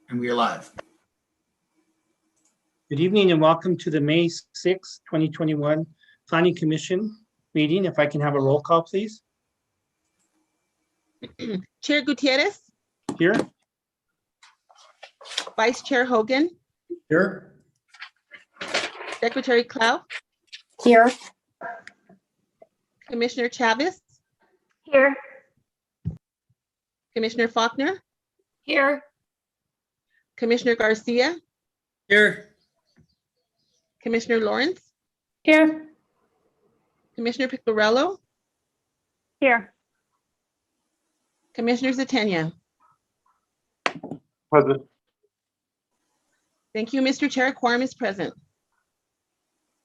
And we are live. Good evening and welcome to the May 6, 2021 Planning Commission meeting. If I can have a roll call, please. Chair Gutierrez, Here. Vice Chair Hogan, Here. Secretary Clow, Here. Commissioner Chavez, Here. Commissioner Faulkner, Here. Commissioner Garcia, Here. Commissioner Lawrence, Here. Commissioner Picciarello, Here. Commissioner Zatania. Present. Thank you, Mr. Chair. Quorum is present.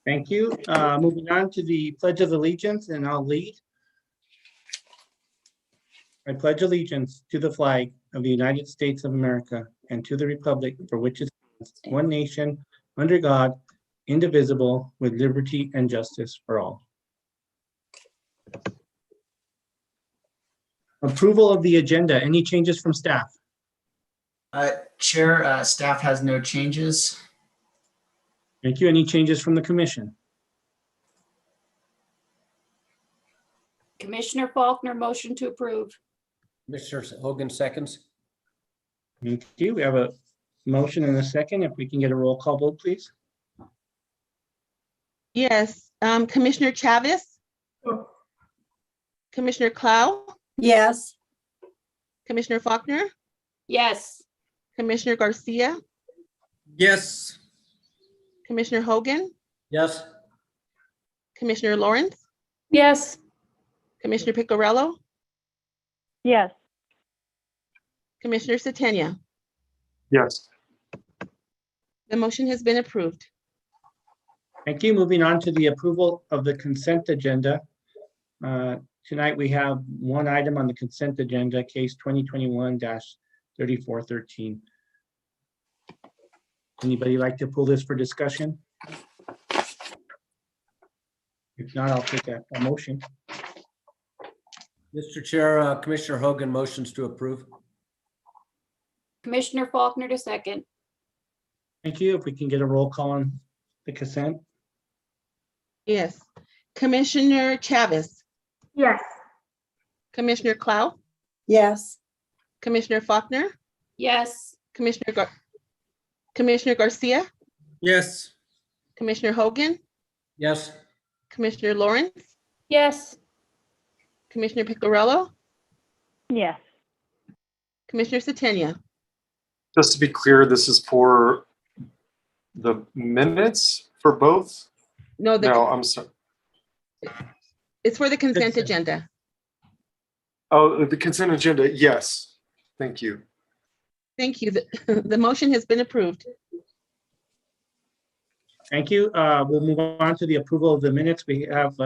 Thank you. Moving on to the Pledge of Allegiance, and I'll lead. I pledge allegiance to the flag of the United States of America and to the republic for which it stands, one nation, under God, indivisible, with liberty and justice for all. Approval of the agenda. Any changes from staff? Chair, staff has no changes. Thank you. Any changes from the commission? Commissioner Faulkner, motion to approve. Commissioner Hogan seconds. Thank you. We have a motion and a second. If we can get a roll call vote, please. Yes, Commissioner Chavez, Commissioner Clow, Yes. Commissioner Faulkner, Yes. Commissioner Garcia, Yes. Commissioner Hogan, Yes. Commissioner Lawrence, Yes. Commissioner Picciarello, Yes. Commissioner Zatania. Yes. The motion has been approved. Thank you. Moving on to the approval of the consent agenda. Tonight, we have one item on the consent agenda, case 2021-3413. Anybody like to pull this for discussion? If not, I'll take a motion. Mr. Chair, Commissioner Hogan motions to approve. Commissioner Faulkner to second. Thank you. If we can get a roll call on the consent. Yes, Commissioner Chavez, Yes. Commissioner Clow, Yes. Commissioner Faulkner, Yes. Commissioner Garcia, Yes. Commissioner Hogan, Yes. Commissioner Lawrence, Yes. Commissioner Picciarello, Yes. Commissioner Zatania. Just to be clear, this is for the minutes for both? No, No, I'm sorry. it's for the consent Consent. agenda. Oh, the consent agenda. Yes. Thank you. Thank you. The motion has been approved. Thank you. We'll move on to the approval of the minutes. We have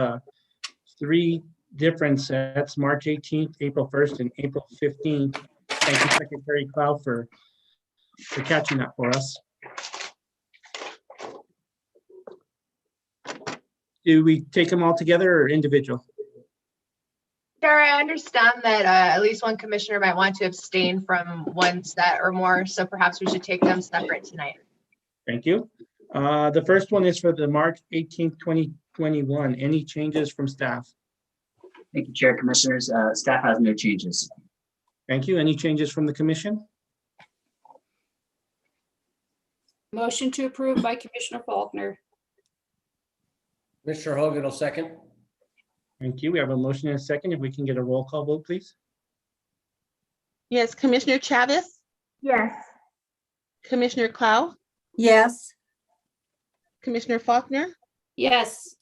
three different sets, March 18th, April 1st, and April 15th. Thank you, Secretary Clow, for catching that for us. Do we take them all together or individual? Sure, I understand that at least one commissioner might want to abstain from one set or more, so perhaps we should take them separate tonight. Thank you. The first one is for the March 18th, 2021. Any changes from staff? Thank you, Chair, Commissioners. Staff has no changes. Thank you. Any changes from the commission? Motion to approve by Commissioner Faulkner. Commissioner Hogan will second. Thank you. We have a motion and a second. If we can get a roll call vote, please. Yes, Commissioner Chavez, Yes. Commissioner Clow, Yes. Commissioner Faulkner, Yes.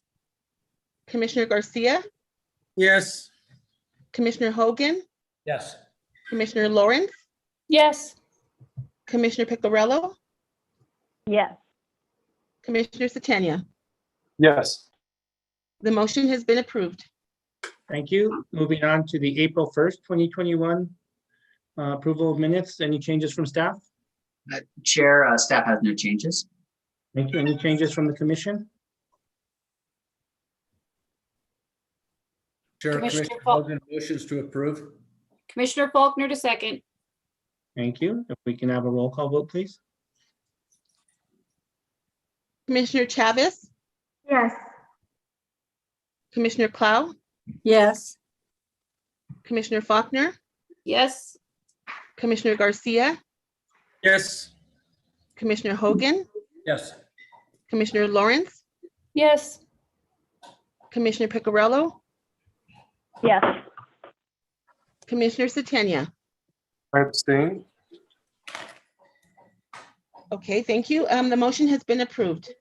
Commissioner Garcia, Yes. Commissioner Hogan, Yes. Commissioner Lawrence, Yes. Commissioner Picciarello, Yes. Commissioner Zatania. Yes. The motion has been approved. Thank you. Moving on to the April 1st, 2021 approval of minutes. Any changes from staff? Chair, staff has no changes. Thank you. Any changes from the commission? Chair, Commissioner Commissioner Faul- Hogan motions to approve. Commissioner Faulkner to second. Thank you. If we can have a roll call vote, please. Commissioner Chavez, Yes. Commissioner Clow, Yes. Commissioner Faulkner, Yes. Commissioner Garcia, Yes. Commissioner Hogan, Yes. Commissioner Lawrence, Yes. Commissioner Picarello, Yes. Commissioner Satania. I abstain. Okay, thank you. The motion has been approved.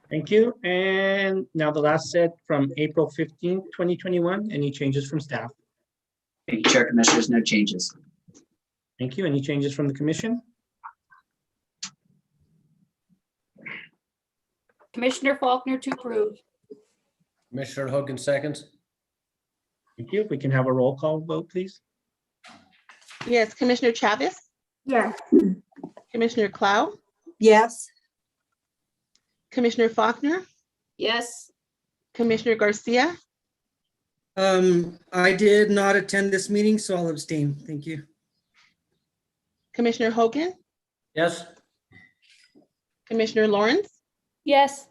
Thank you. And now the last set from April 15th, 2021. Any changes from staff? Thank you, Chair, Commissioners, no changes. Thank you. Any changes from the commission? Commissioner Faulkner to approve. Commissioner Hogan seconds. Thank you. If we can have a roll call vote, please. Yes, Commissioner Chavez, Yes. Commissioner Clow, Yes. Commissioner Faulkner, Yes. Commissioner Garcia, I did not attend this meeting, so I'll abstain. Thank you. Commissioner Hogan, Yes. Commissioner Lawrence, Yes.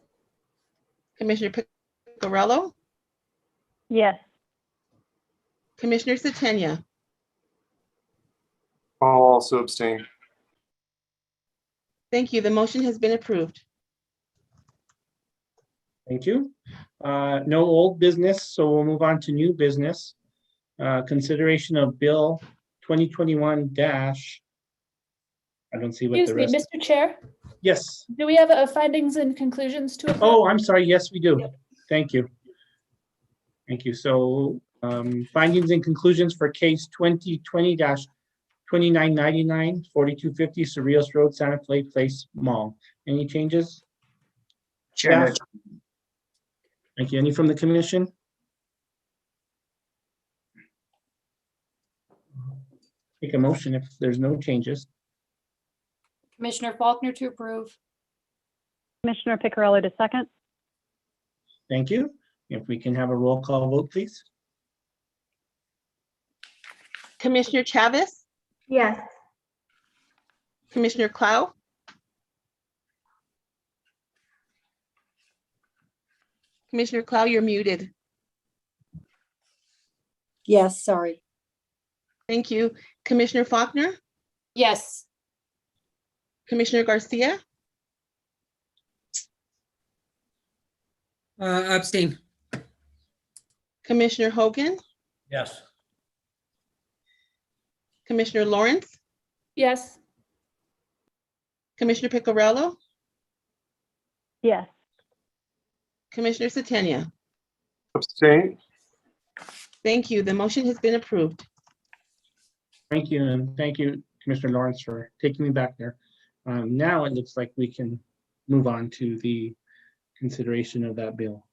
Commissioner Picarello, Yes. Commissioner Satania. I'll also abstain. Thank you. The motion has been approved. Thank you. No old business, so we'll move on to new business. Consideration of Bill 2021 dash. I don't see what the Excuse me, rest. Mr. Chair, Yes. do we have findings and conclusions to approve? Oh, I'm sorry. Yes, we do. Thank you. Thank you. So findings and conclusions for case 2020-2999, 4250 Cerrillos Road, Santa Fe Place Mall. Any changes? Chair, no Staff? Thank you. Any from the commission? Take a motion if there's no changes. Commissioner Faulkner to approve. Commissioner Picarello to second. Thank you. If we can have a roll call vote, please. Commissioner Chavez, Yes. Commissioner Clow, Commissioner Clow, you're muted. Yes, sorry. Thank you. Commissioner Faulkner, Yes. Commissioner Garcia, Abstain. Commissioner Hogan, Yes. Commissioner Lawrence, Yes. Commissioner Picarello, Yes. Commissioner Satania. Abstain. Thank you. The motion has been approved. Thank you, and thank you, Commissioner Lawrence, for taking me back there. Now it looks like we can move on to the consideration of that bill.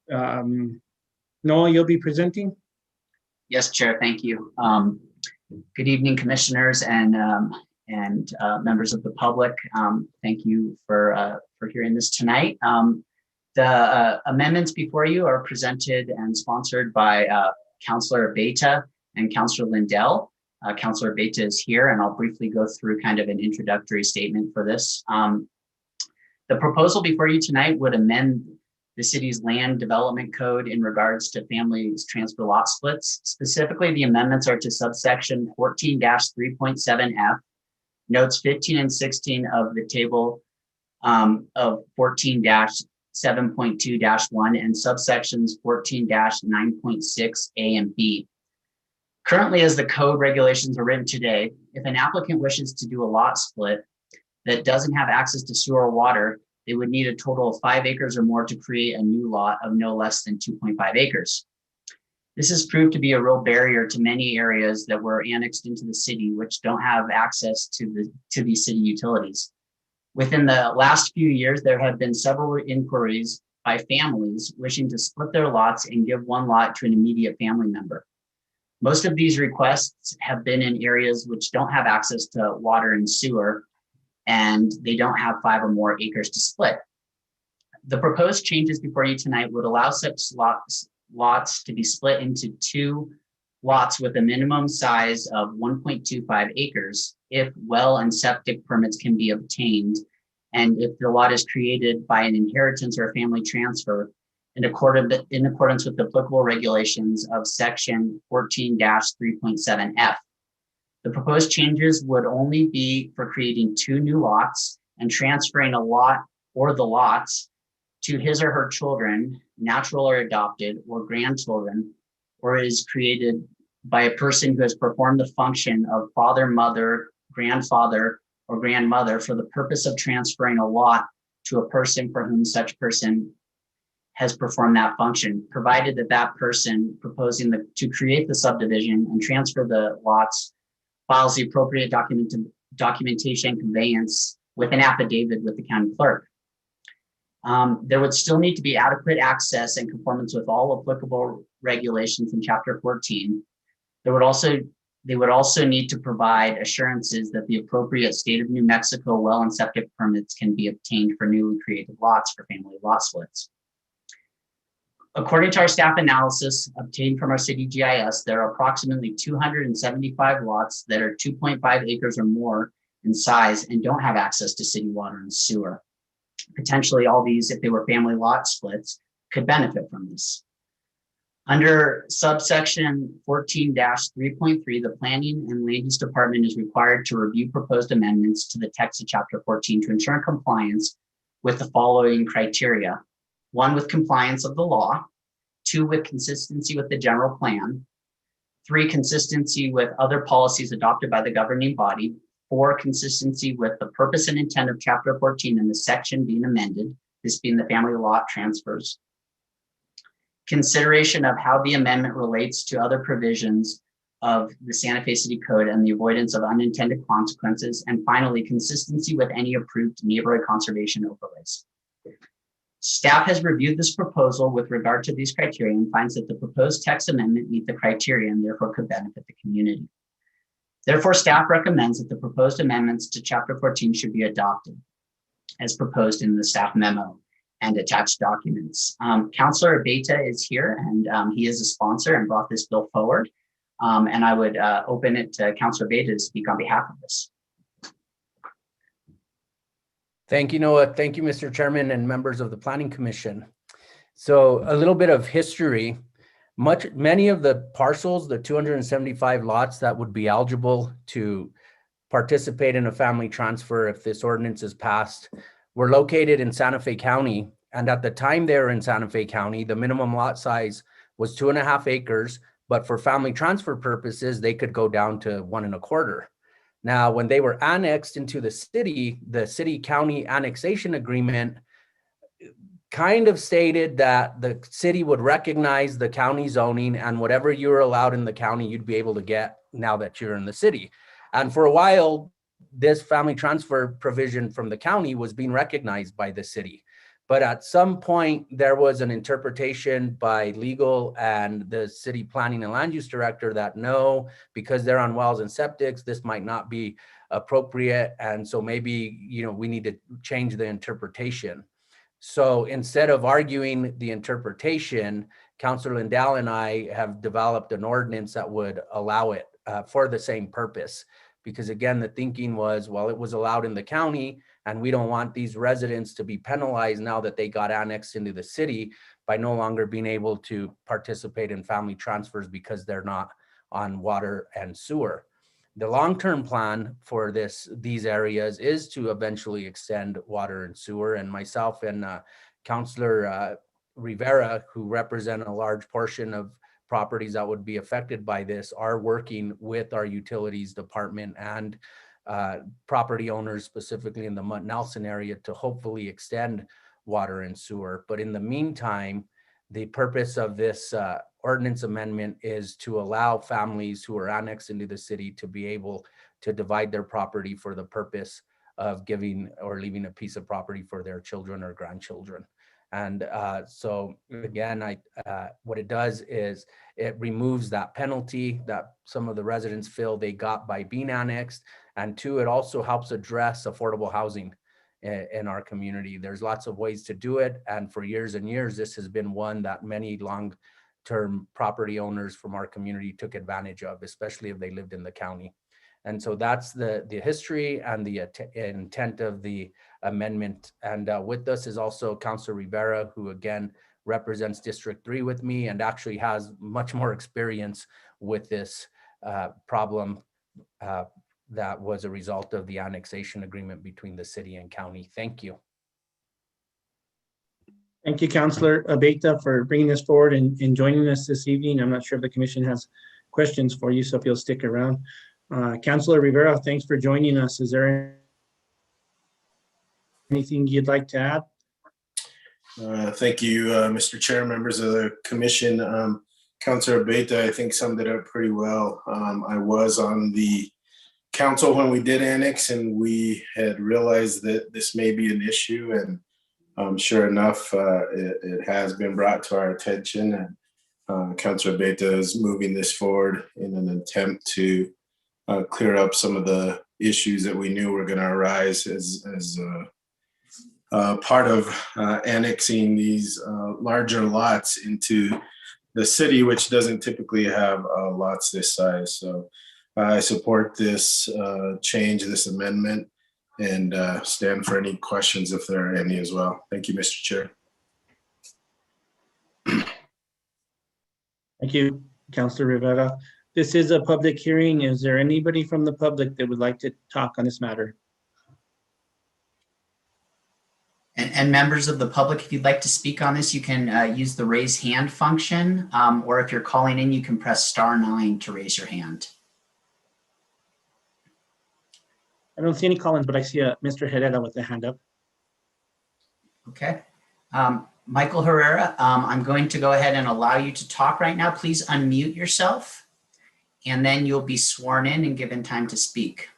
Noah, you'll be presenting? Yes, Chair, thank you. Good evening, commissioners and members of the public. Thank you for hearing this tonight. The amendments before you are presented and sponsored by Councilor Beta and Councilor Lindell. Councilor Beta is here, and I'll briefly go through kind of an introductory statement for this. The proposal before you tonight would amend the city's land development code in regards to families transfer lot splits. Specifically, the amendments are to subsection 14-3.7F, notes 15 and 16 of the table of 14-7.2-1 and subsections 14-9.6A and B. Currently, as the code regulations are written today, if an applicant wishes to do a lot split that doesn't have access to sewer or water, they would need a total of 5 acres or more to create a new lot of no less than 2.5 acres. This has proved to be a real barrier to many areas that were annexed into the city, which don't have access to these city utilities. Within the last few years, there have been several inquiries by families wishing to split their lots and give one lot to an immediate family member. Most of these requests have been in areas which don't have access to water and sewer, and they don't have 5 or more acres to split. The proposed changes before you tonight would allow such lots to be split into 2 lots with a minimum size of 1.25 acres if well and septic permits can be obtained, and if the lot is created by an inheritance or a family transfer in accordance with the applicable regulations of section 14-3.7F. The proposed changes would only be for creating 2 new lots and transferring a lot or the lots to his or her children, natural or adopted, or grandchildren, or is created by a person who has performed the function of father, mother, grandfather, or grandmother for the purpose of transferring a lot to a person for whom such person has performed that function, provided that that person proposing to create the subdivision and transfer the lots files the appropriate documentation conveyance with an affidavit with the county clerk. There would still need to be adequate access and conformance with all applicable regulations in Chapter 14. They would also need to provide assurances that the appropriate state of New Mexico well and septic permits can be obtained for newly created lots for family lot splits. According to our staff analysis obtained from our city GIS, there are approximately 275 lots that are 2.5 acres or more in size and don't have access to city water and sewer. Potentially all these, if they were family lot splits, could benefit from this. Under subsection 14-3.3, the Planning and Land Use Department is required to review proposed amendments to the text of Chapter 14 to ensure compliance with the following criteria. 1, with compliance of the law. 2, with consistency with the general plan. 3, consistency with other policies adopted by the governing body. 4, consistency with the purpose and intent of Chapter 14 and the section being amended, this being the family lot transfers. Consideration of how the amendment relates to other provisions of the Santa Fe City Code and the avoidance of unintended consequences. And finally, consistency with any approved neighborhood conservation overlays. Staff has reviewed this proposal with regard to these criteria and finds that the proposed text amendment meet the criteria and therefore could benefit the community. Therefore, staff recommends that the proposed amendments to Chapter 14 should be adopted as proposed in the staff memo and attached documents. Councilor Abeyta is here, and he is a sponsor and brought this bill forward. And I would open it to Councilor Abeyta to speak on behalf of this. Thank you, Noah. Thank you, Mr. Chairman and members of the Planning Commission. So a little bit of history. Many of the parcels, the 275 lots that would be eligible to participate in a family transfer if this ordinance is passed, were located in Santa Fe County. And at the time they were in Santa Fe County, the minimum lot size was 2.5 acres, but for family transfer purposes, they could go down to 1.25. Now, when they were annexed into the city-county annexation agreement kind of stated that the city would recognize the county zoning, and whatever you were allowed in the county, you'd be able to get now that you're in the city. And for a while, this family transfer provision from the county was being recognized by the city. But at some point, there was an interpretation by legal and the city planning and land use director that no, because they're on wells and septics, this might not be appropriate. And so maybe, we need to change the interpretation. So instead of arguing the interpretation, Councilor Lindell and I have developed an ordinance that would allow it for the same purpose. Because again, the thinking was, well, it was allowed in the county, and we don't want these residents to be penalized now that they got annexed into the city by no longer being able to participate in family transfers because they're not on water and sewer. The long-term plan for these areas is to eventually extend water and sewer, and myself and Councilor Rivera, who represent a large portion of properties that would be affected by this, are working with our utilities department and property owners, specifically in the Mount Nelson area, to hopefully extend water and sewer. But in the meantime, the purpose of this ordinance amendment is to allow families who are annexed into the city to be able to divide their property for the purpose of giving or leaving a piece of property for their children or grandchildren. And so again, what it does is it removes that penalty that some of the residents feel they got by being annexed. And 2, it also helps address affordable housing in our community. There's lots of ways to do it. And for years and years, this has been one that many term property owners from our community took advantage of, especially if they lived in the county. And so that's the history and the intent of the amendment. And with us is also Councilor Rivera, who again represents District 3 with me and actually has much more experience with this problem that was a result of the annexation agreement between the city and county. Thank you. Thank you, Councilor Abeyta, for bringing this forward and joining us this evening. I'm not sure if the commission has questions for you, so if you'll stick around. Councilor Rivera, thanks for joining us. Is there anything you'd like to add? Thank you, Mr. Chair, members of the commission. Councilor Abeyta, I think, summed it up pretty well. I was on the council when we did annex, and we had realized that this may be an issue, and sure enough, it has been brought to our attention, and Councilor Abeyta is moving this forward in an attempt to clear up some of the issues that we knew were going to arise as part of annexing these larger lots into the city, which doesn't typically have lots this size. So I support this change, this amendment, and stand for any questions if there are any as well. Thank you, Mr. Chair. Thank you, Councilor Rivera. This is a public hearing. Is there anybody from the public that would like to talk on this matter? And members of the public, if you'd like to speak on this, you can use the raise hand function, or if you're calling in, you can press *9 to raise your hand. I don't see any call-ins, but I see Mr. Herrera with a hand up. Okay. Michael Herrera, I'm going to go ahead and allow you to talk right now. Please unmute yourself, and then you'll be sworn in and given time to speak.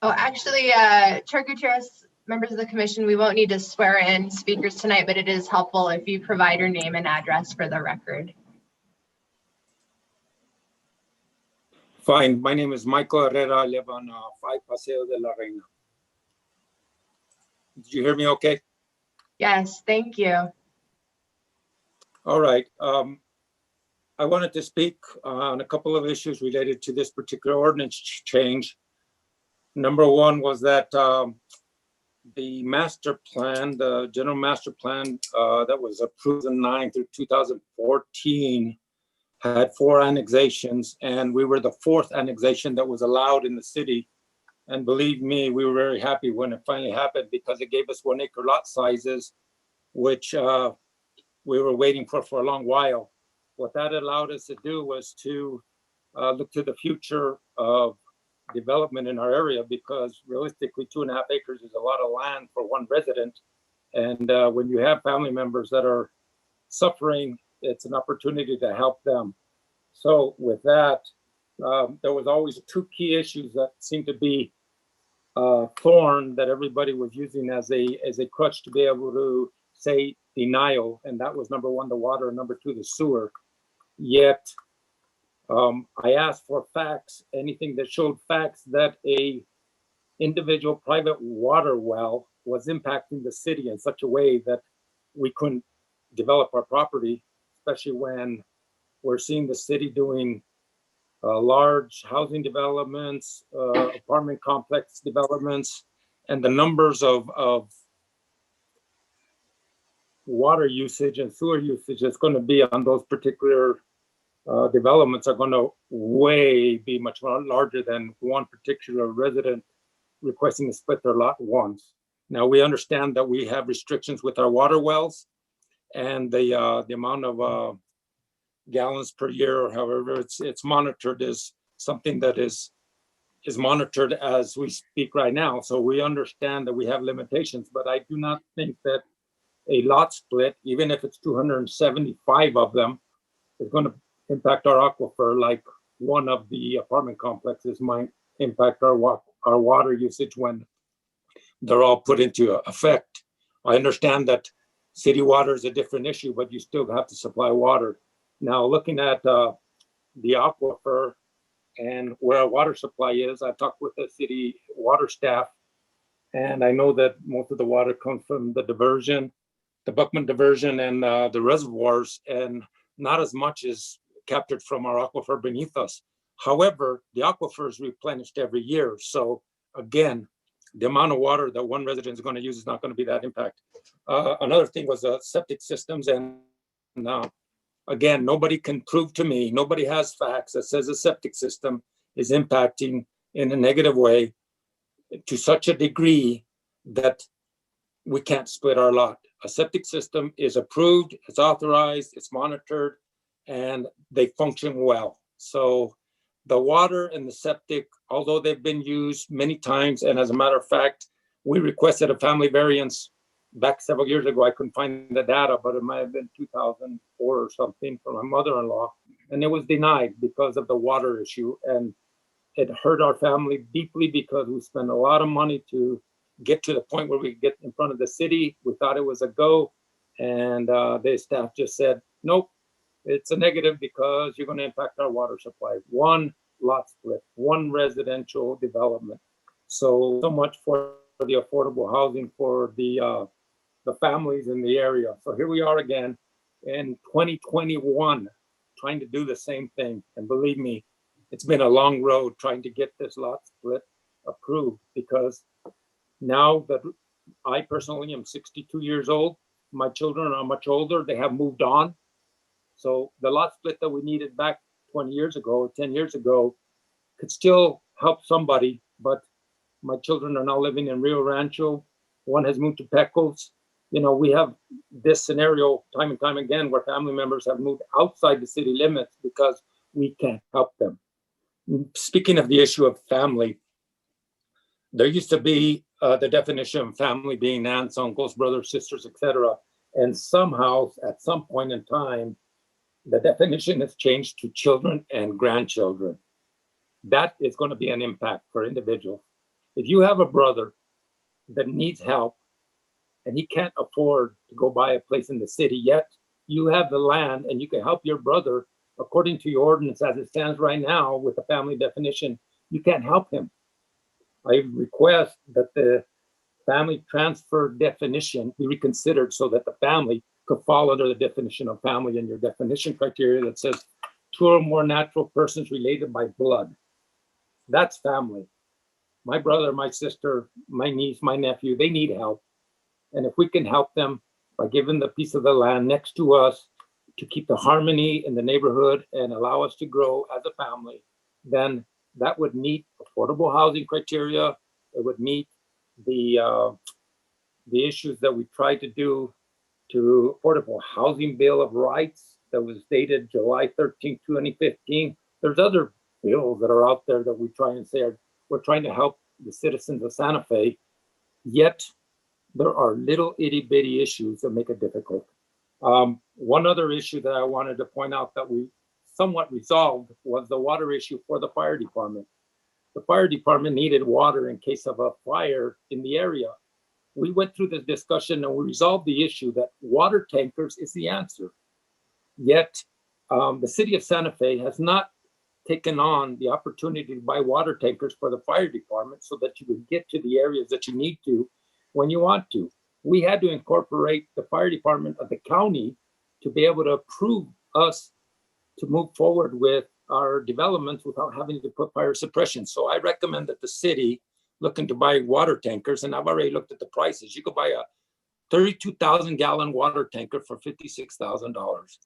Oh, actually, Chair Gutierrez, members of the commission, we won't need to swear in speakers tonight, but it is helpful if you provide your name and address for the record. Fine. My name is Michael Herrera. I live on 5 Paseo de la Reina. Did you hear me okay? Yes, thank you. All right. I wanted to speak on a couple of issues related to this particular ordinance change. Number one was that the master plan, the general master plan that was approved in 9 through 2014 had 4 annexations, and we were the 4th annexation that was allowed in the city. And believe me, we were very happy when it finally happened because it gave us 1 acre lot sizes, which we were waiting for a long while. What that allowed us to do was to look to the future of development in our area, because realistically 2.5 acres is a lot of land for one resident. And when you have family members that are suffering, it's an opportunity to help them. So with that, there was always 2 key issues that seemed to be thorn that everybody was using as a crutch to be able to say denial. And that was number 1, the water, and number 2, the sewer. Yet I asked for facts, anything that showed facts that a individual private water well was impacting the city in such a way that we couldn't develop our property, especially when we're seeing the city doing large housing developments, apartment complex developments, and the numbers of water usage and sewer usage that's going to be on those particular developments are going to be much more larger than one particular resident requesting to split their lot once. Now, we understand that we have restrictions with our water wells, and the amount of gallons per year, or however it's monitored, is something that is monitored as we speak right now. So we understand that we have limitations, but I do not think that a lot split, even if it's 275 of them, is going to impact our aquifer like one of the apartment complexes might impact our water usage when they're all put into effect. I understand that city water is a different issue, but you still have to supply water. Now, looking at the aquifer and where our water supply is, I talked with the city water staff, and I know that most of the water comes from the diversion, the Buckman diversion, and the reservoirs. And not as much is captured from our aquifer beneath us. However, the aquifer is replenished every year. So again, the amount of water that one resident is going to use is not going to be that impact. Another thing was septic systems. And again, nobody can prove to me, nobody has facts that says a septic system is impacting in a negative way to such a degree that we can't split our lot. A septic system is approved, it's authorized, it's monitored, and they function well. So the water and the septic, although they've been used many times, and as a matter of fact, we requested a family variance back several years ago. I couldn't find the data, but it might have been 2004 or something for my mother-in-law, and it was denied because of the water issue. And it hurt our family deeply because we spent a lot of money to get to the point where we get in front of the city. We thought it was a go, and the staff just said, nope, it's a negative because you're going to impact our water supply. One lot split, one residential development. So much for the affordable housing for the families in the area. So here we are again in 2021, trying to do the same thing. And believe me, it's been a long road trying to get this lot split approved, because now that I personally am 62 years old, my children are much older, they have moved on. So the lot split that we needed back 20 years ago, 10 years ago, could still help somebody, but my children are now living in Rio Rancho. One has moved to Pecos. You know, we have this scenario time and time again where family members have moved outside the city limits because we can't help them. Speaking of the issue of family, there used to be the definition of family being aunts, uncles, brothers, sisters, etc. And somehow, at some point in time, the definition has changed to children and grandchildren. That is going to be an impact for individuals. If you have a brother that needs help and he can't afford to go buy a place in the city, yet you have the land and you can help your brother according to your ordinance as it stands right now with the family definition, you can't help him. I request that the family transfer definition be reconsidered so that the family could fall under the definition of family in your definition criteria that says 2 or more natural persons related by blood. That's family. My brother, my sister, my niece, my nephew, they need help. And if we can help them by giving the piece of the land next to us to keep the harmony in the neighborhood and allow us to grow as a family, then that would meet affordable housing criteria. It would meet the issues that we tried to do to Affordable Housing Bill of Rights that was dated July 13, 2015. There's other bills that are out there that we try and say we're trying to help the citizens of Santa Fe, yet there are little itty bitty issues that make it difficult. One other issue that I wanted to point out that we somewhat resolved was the water issue for the fire department. The fire department needed water in case of a fire in the area. We went through this discussion and we resolved the issue that water tankers is the answer. Yet the city of Santa Fe has not taken on the opportunity to buy water tankers for the fire department so that you can get to the areas that you need to when you want to. We had to incorporate the fire department of the county to be able to approve us to move forward with our developments without having to put fire suppression. So I recommend that the city looking to buy water tankers, and I've already looked at the prices. You could buy a 32,000 gallon water tanker for $56,000.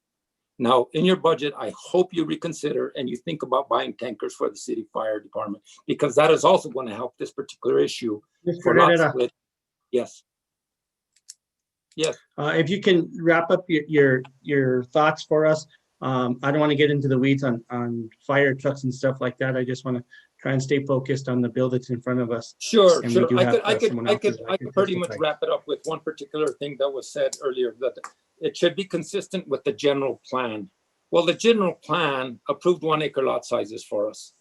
Now, in your budget, I hope you reconsider and you think about buying tankers for the city fire department, because that is also going to help this particular issue. For lot split. Yes. Yes. If you can wrap up your thoughts for us. I don't want to get into the weeds on fire trucks and stuff like that. I just want to try and stay focused on the bill that's in front of us. Sure, sure. I could pretty much wrap it up with one particular thing that was said earlier, that it should be consistent with the general plan. Well, the general plan approved 1 acre lot sizes for us.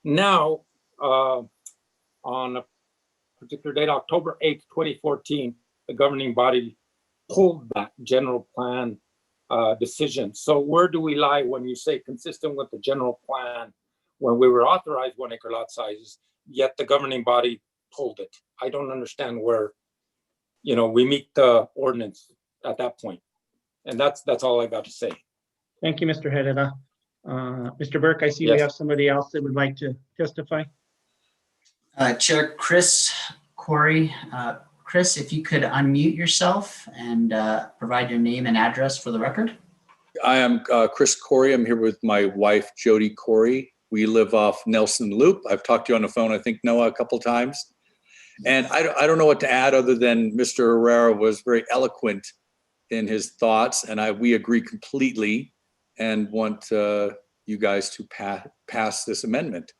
Now, on a particular date, October 8th, 2014, the governing body pulled that general plan decision. So where do we lie when you say consistent with the general plan when we were authorized 1 acre lot sizes, yet the governing body pulled it? I don't understand where, we meet the ordinance at that point. And that's all I got to say. Thank you, Mr. Herrera. Mr. Burke, I see we Yes. have somebody else that would like to testify. Chair Chris Corey. Chris, if you could unmute yourself and provide your name and address for the record. I am Chris Corey. I'm here with my wife, Jody Corey. We live off Nelson Loop. I've talked to you on the phone, I think, Noah, a couple times. And I don't know what to add other than Mr. Herrera was very eloquent in his thoughts, and we agree completely and want you guys to pass this amendment.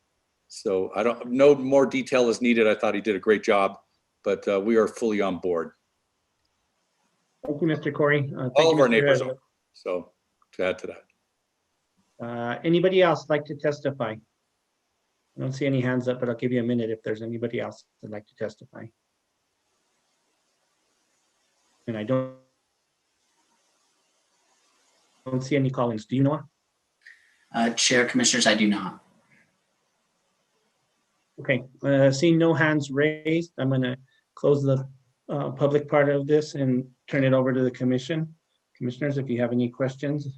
So no more detail is needed. I thought he did a great job, but we are fully on board. Thank you, Mr. Corey. Thank All you, of our Mr. neighbors Herrera. are. So to add to that. Anybody else like to testify? I don't see any hands up, but I'll give you a minute if there's anybody else that'd like to testify. And I don't see any callings. Do you know? Chair, Commissioners, I do not. Okay, seeing no hands raised, I'm going to close the public part of this and turn it over to the commission. Commissioners, if you have any questions.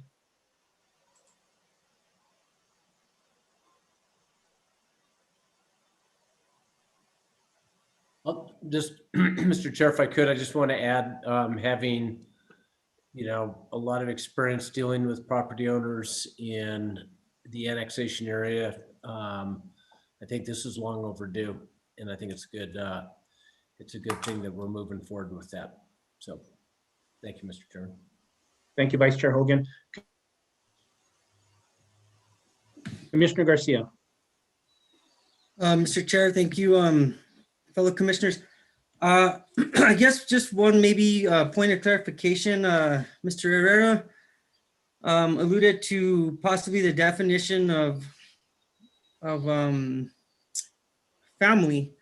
Just, Mr. Chair, if I could, I just want to add, having, a lot of experience dealing with property owners in the annexation area. I think this is long overdue, and I think it's good. It's a good thing that we're moving forward with that. So, thank you, Mr. Chairman. Thank you, Vice Chair Hogan. Commissioner Garcia. Mr. Chair, thank you, fellow commissioners. I guess just one maybe point of clarification. Mr. Herrera alluded to possibly the definition of family,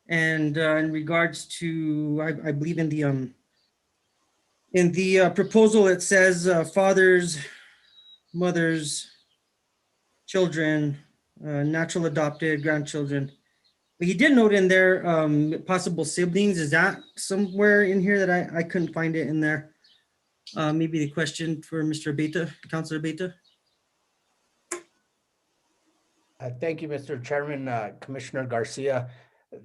and in regards to, I believe in the proposal, it says fathers, mothers, children, natural adopted, grandchildren. But he did note in there possible siblings. Is that somewhere in here that I couldn't find it in there? Maybe the question for Mr. Beta, Councilor Beta. Thank you, Mr. Chairman, Commissioner Garcia.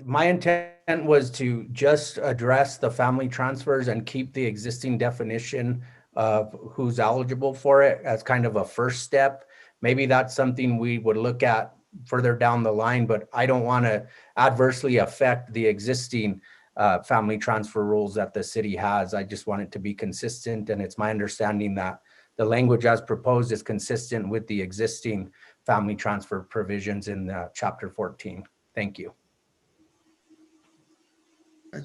My intent was to just address the family transfers and keep the existing definition of who's eligible for it as kind of a first step. Maybe that's something we would look at further down the line, but I don't want to adversely affect the existing family transfer rules that the city has. I just want it to be consistent, and it's my understanding that the language as proposed is consistent with the existing family transfer provisions in Chapter 14. Thank you.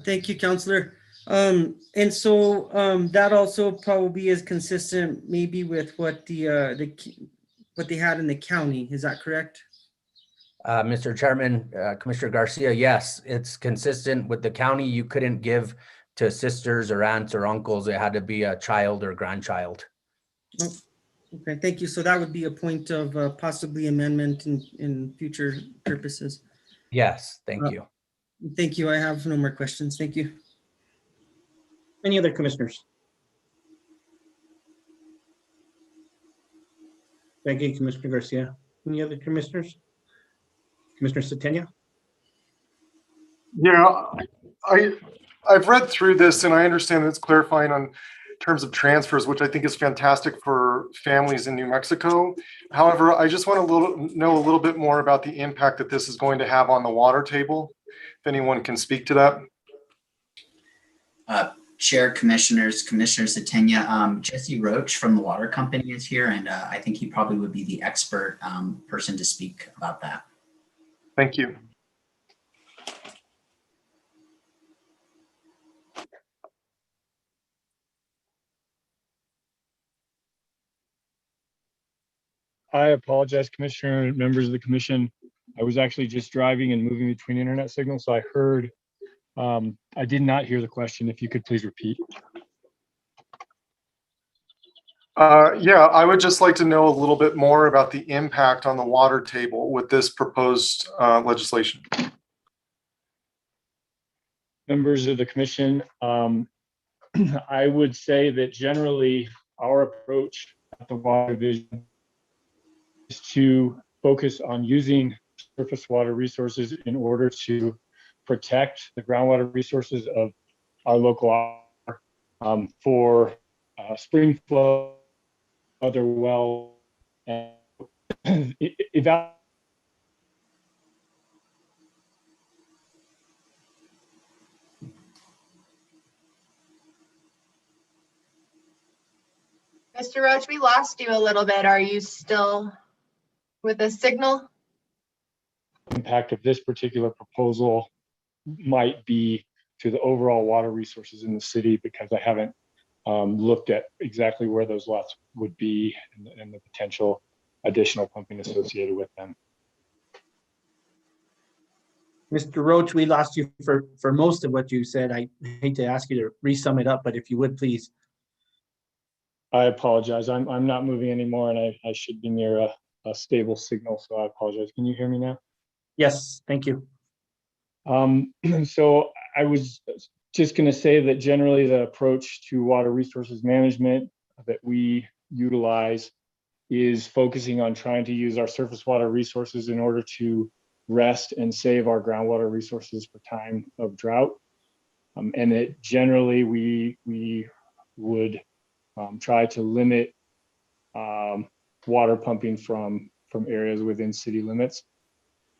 Thank you, Councilor. And so that also probably is consistent maybe with what what they had in the county. Is that correct? Mr. Chairman, Commissioner Garcia, yes, it's consistent with the county. You couldn't give to sisters or aunts or uncles. It had to be a child or grandchild. Oh, okay, thank you. So that would be a point of possibly amendment in future purposes. Yes, thank you. Thank you. I have no more questions. Thank you. Any other commissioners? Thank you, Commissioner Garcia. Any other commissioners? Commissioner Satenia? Yeah, I've read through this and I understand it's clarifying on terms of transfers, which I think is fantastic for families in New Mexico. However, I just want to know a little bit more about the impact that this is going to have on the water table. If anyone can speak to that. Chair, Commissioners, Commissioner Satenia, Jesse Roach from the water company is here, and I think he probably would be the expert person to speak about that. Thank you. I apologize, Commissioner and members of the commission. I was actually just driving and moving between internet signals, so I heard, I did not hear the question. If you could please repeat. Yeah, I would just like to know a little bit more about the impact on the water table with this proposed legislation. Members of the commission, I would say that generally our approach at the water division is to focus on using surface water resources in order to protect the groundwater resources of our local for spring flow, other well, and Mr. Roach, we lost you a little bit. Are you still with a signal? impact of this particular proposal might be to the overall water resources in the city, because I haven't looked at exactly where those lots would be and the potential additional pumping associated with them. Mr. Roach, we lost you for most of what you said. I hate to ask you to re-sum it up, but if you would, please. I apologize. I'm not moving anymore, and I should be near a stable signal, so I apologize. Can you hear me now? Yes, thank you. So I was just going to say that generally the approach to water resources management that we utilize is focusing on trying to use our surface water resources in order to rest and save our groundwater resources for time of drought. And that generally we would try to limit water pumping from areas within city limits.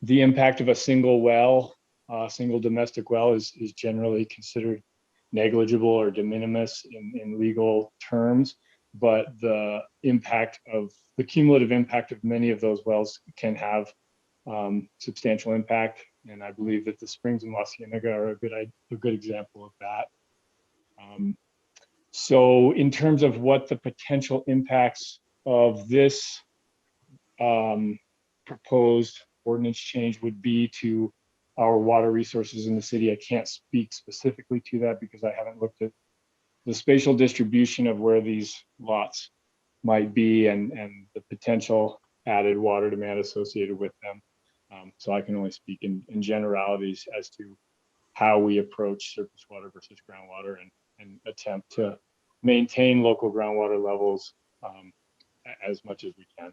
The impact of a single well, single domestic well is generally considered negligible or de minimis in legal terms, but the cumulative impact of many of those wells can have substantial impact. And I believe that the springs in La Cienega are a good example of that. So in terms of what the potential impacts of this proposed ordinance change would be to our water resources in the city, I can't speak specifically to that because I haven't looked at the spatial distribution of where these lots might be and the potential added water demand associated with them. So I can only speak in generalities as to how we approach surface water versus groundwater and attempt to maintain local groundwater levels as much as we can.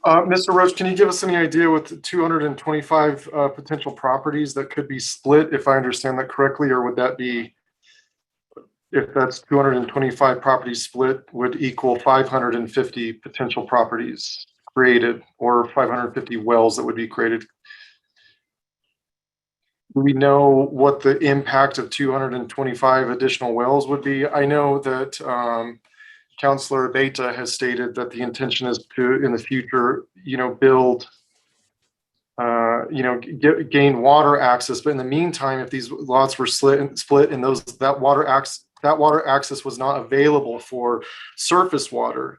Mr. Roach, can you give us any idea with the 225 potential properties that could be split, if I understand that correctly, or would that be, if that's 225 properties split, would equal 550 potential properties created, or 550 wells that would be created? Do we know what the impact of 225 additional wells would be? I know that Councilor Beta has stated that the intention is to, in the future, build, gain water access. But in the meantime, if these lots were split and that water access was not available for surface water,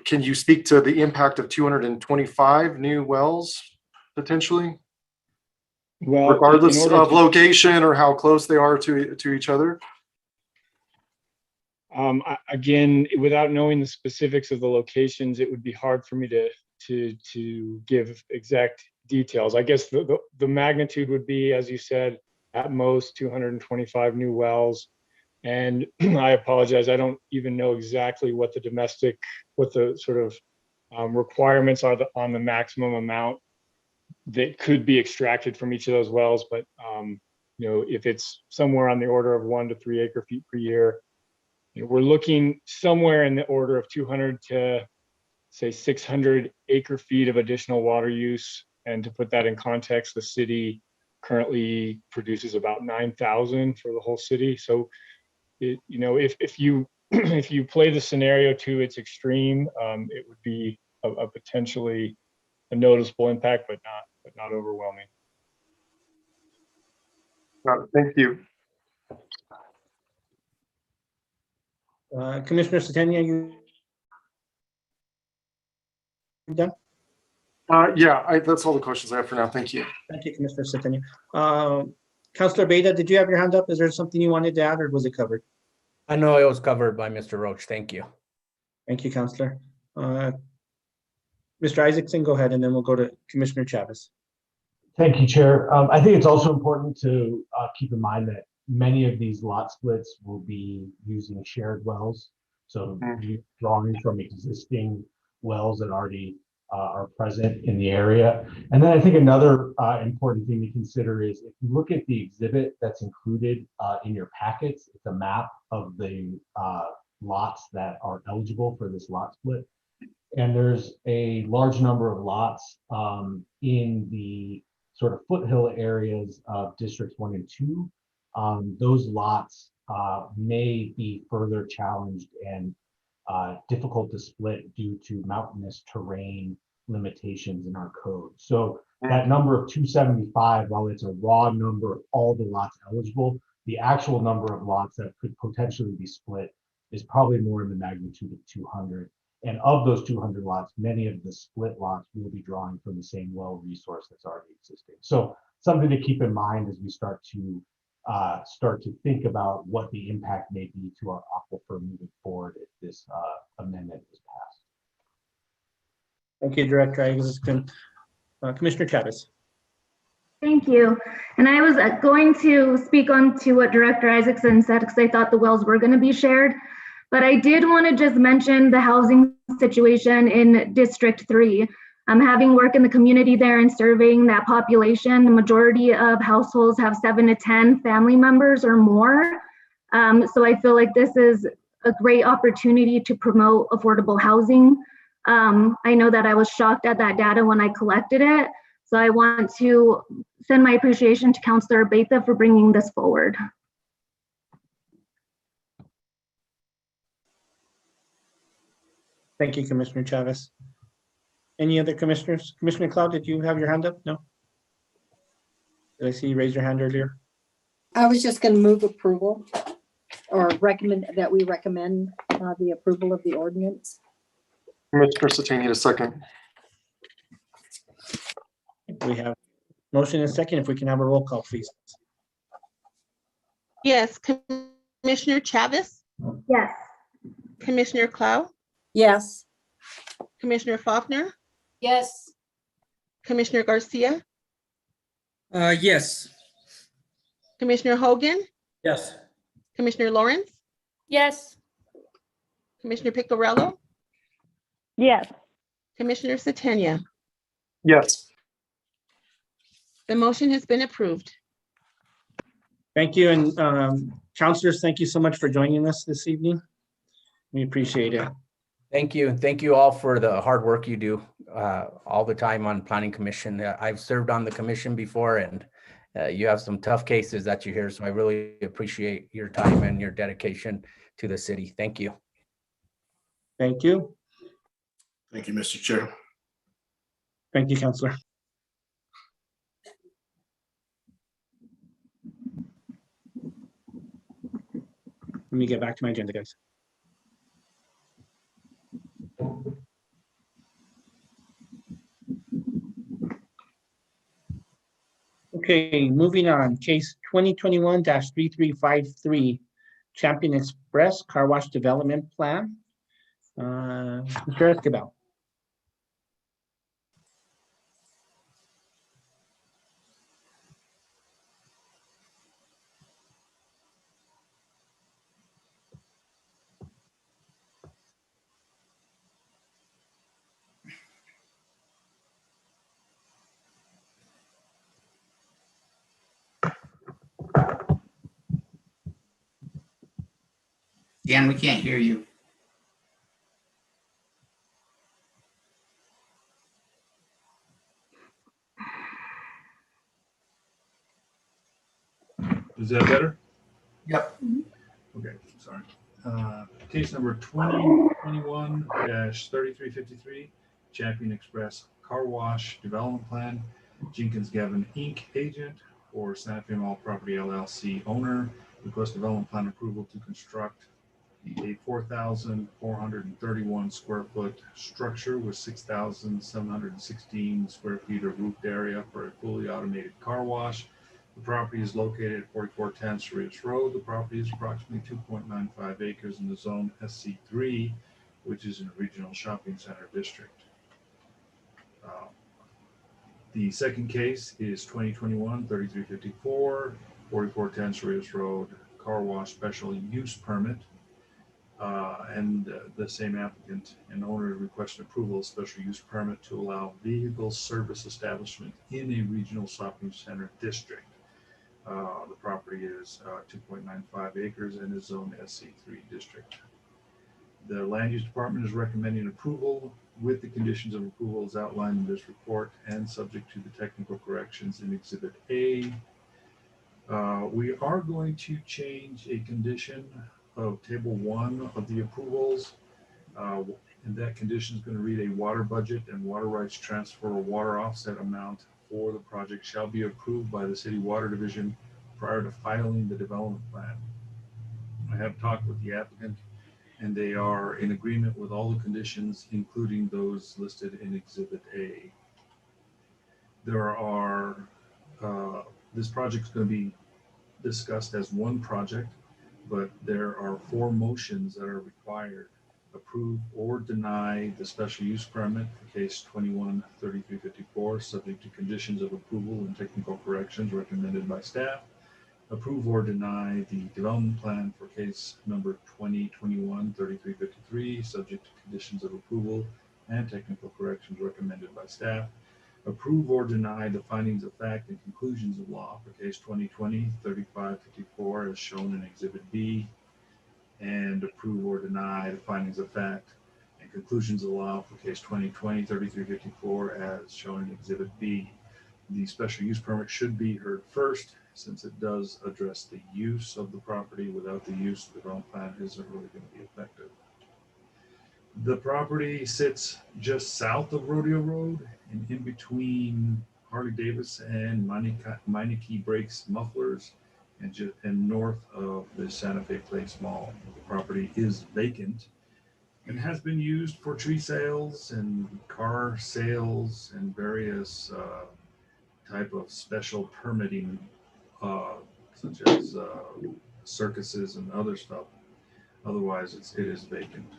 can you speak to the impact of 225 new wells potentially? Well, regardless of location or how close they are to each other? Again, without knowing the specifics of the locations, it would be hard for me to give exact details. I guess the magnitude would be, as you said, at most 225 new wells. And I apologize, I don't even know exactly what the sort of requirements are on the maximum amount that could be extracted from each of those wells. But if it's somewhere on the order of 1 to 3 acre feet per year, we're looking somewhere in the order of 200 to say 600 acre feet of additional water use. And to put that in context, the city currently produces about 9,000 for the whole city. So, if you if you play the scenario to its extreme, it would be a potentially a noticeable impact, but not overwhelming. Thank you. Commissioner Setenia, you done? Yeah, that's all the questions I have for now. Thank you. Thank you, Commissioner Setenia. Councilor Beta, did you have your hand up? Is there something you wanted to add, or was it covered? I know it was covered by Mr. Roach. Thank you. Thank you, Councilor. Mr. Isaacson, go ahead, and then we'll go to Commissioner Chavez. Thank you, Chair. I think it's also important to keep in mind that many of these lot splits will be using shared wells. So drawing from existing wells that already are present in the area. And then I think another important thing to consider is if you look at the exhibit that's included in your packets, it's a map of the lots that are eligible for this lot split. And there's a large number of lots in the sort of foothill areas of districts 1 and 2. Those lots may be further challenged and difficult to split due to mountainous terrain limitations in our code. So that number of 275, while it's a raw number of all the lots eligible, the actual number of lots that could potentially be split is probably more in the magnitude of 200. And of those 200 lots, many of the split lots will be drawing from the same well resource that's already existing. So something to keep in mind as we start to think about what the impact may be to our aquifer moving forward if this amendment is passed. Thank you, Director Isaacson. Commissioner Chavez. Thank you. And I was going to speak on to what Director Isaacson said because I thought the wells were going to be shared. But I did want to just mention the housing situation in District 3. Having worked in the community there and serving that population, the majority of households have 7 to 10 family members or more. So I feel like this is a great opportunity to promote affordable housing. I know that I was shocked at that data when I collected it. So I want to send my appreciation to Councilor Beta for bringing this forward. Thank you, Commissioner Chavez. Any other commissioners? Commissioner Cloud, did you have your hand up? No? Did I see you raise your hand earlier? I was just going to move approval or recommend that we recommend the approval of the ordinance. Commissioner Satini, need a second. We have motion and second. If we can have a roll call, please. Yes, Commissioner Chavez, Yes. Commissioner Clow, Yes. Commissioner Faulkner, Yes. Commissioner Garcia, Yes. Commissioner Hogan, Yes. Commissioner Lawrence, Yes. Commissioner Picarello, Yes. Commissioner Satania. Yes. The motion has been approved. Thank you. And counselors, thank you so much for joining us this evening. We appreciate it. Thank you. Thank you all for the hard work you do all the time on Planning Commission. I've served on the commission before, and you have some tough cases that you hear. So I really appreciate your time and your dedication to the city. Thank you. Thank you. Thank you, Mr. Chair. Thank you, Counselor. Let me get back to my agenda, guys. Okay, moving on. Case 2021-3353, Champion Express Car Wash Development Plan. Mr. Escobar. Dan, we can't hear you. Is that better? Yep. Okay, sorry. Case number 2021-3353, Champion Express Car Wash Development Plan, Jenkins Gavin Inc. agent or Santa Fe Mall Property LLC owner, request development plan approval to construct a 4,431 square foot structure with 6,716 square feet of roofed area for a fully automated car wash. The property is located at 4410 Cerritos Road. The property is approximately 2.95 acres in the zone SC3, which is in a regional shopping center district. The second case is 2021-3354, 4410 Cerritos Road car wash special use permit. And the same applicant and owner requested approval of special use permit to allow vehicle service establishment in a regional shopping center district. The property is 2.95 acres and is zone SC3 district. The land use department is recommending approval with the conditions of approval as outlined in this report and subject to the technical corrections in Exhibit A. We are going to change a condition of Table 1 of the approvals. And that condition is going to read: a water budget and water rights transfer or water offset amount for the project shall be approved by the City Water Division prior to filing the development plan. I have talked with the applicant, and they are in agreement with all the conditions, including those listed in Exhibit A. There are, this project is going to be discussed as one project, but there are 4 motions that are required: approve or deny the special use permit for case 21-3354, subject to conditions of approval and technical corrections recommended by staff. Approve or deny the development plan for case number 2021-3353, subject to conditions of approval and technical corrections recommended by staff. Approve or deny the findings of fact and conclusions of law for case 2020-3554 as shown in Exhibit B. And approve or deny the findings of fact and conclusions of law for case 2020-3354 as shown in Exhibit B. The special use permit should be heard first, since it does address the use of the property. Without the use, the development plan isn't really going to be effective. The property sits just south of Rodeo Road and in between Harley Davidson and Meineke Brakes Mufflers, and north of the Santa Fe Place Mall. The property is vacant and has been used for tree sales and car sales and various type of special permitting, such as circuses and other stuff. Otherwise, it is vacant.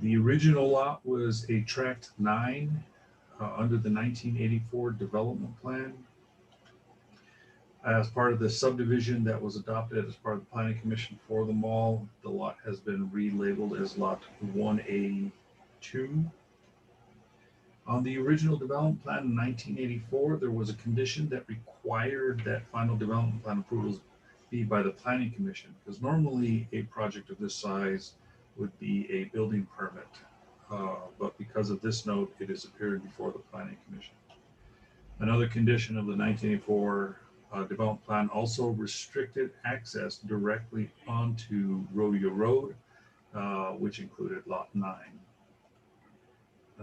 The original lot was a Tract 9 under the 1984 development plan. As part of the subdivision that was adopted as part of the Planning Commission for the mall, the lot has been relabeled as Lot 1A2. On the original development plan in 1984, there was a condition that required that final development plan approvals be by the Planning Commission, because normally a project of this size would be a building permit. But because of this note, it has appeared before the Planning Commission. Another condition of the 1984 development plan also restricted access directly onto Rodeo Road, which included Lot 9.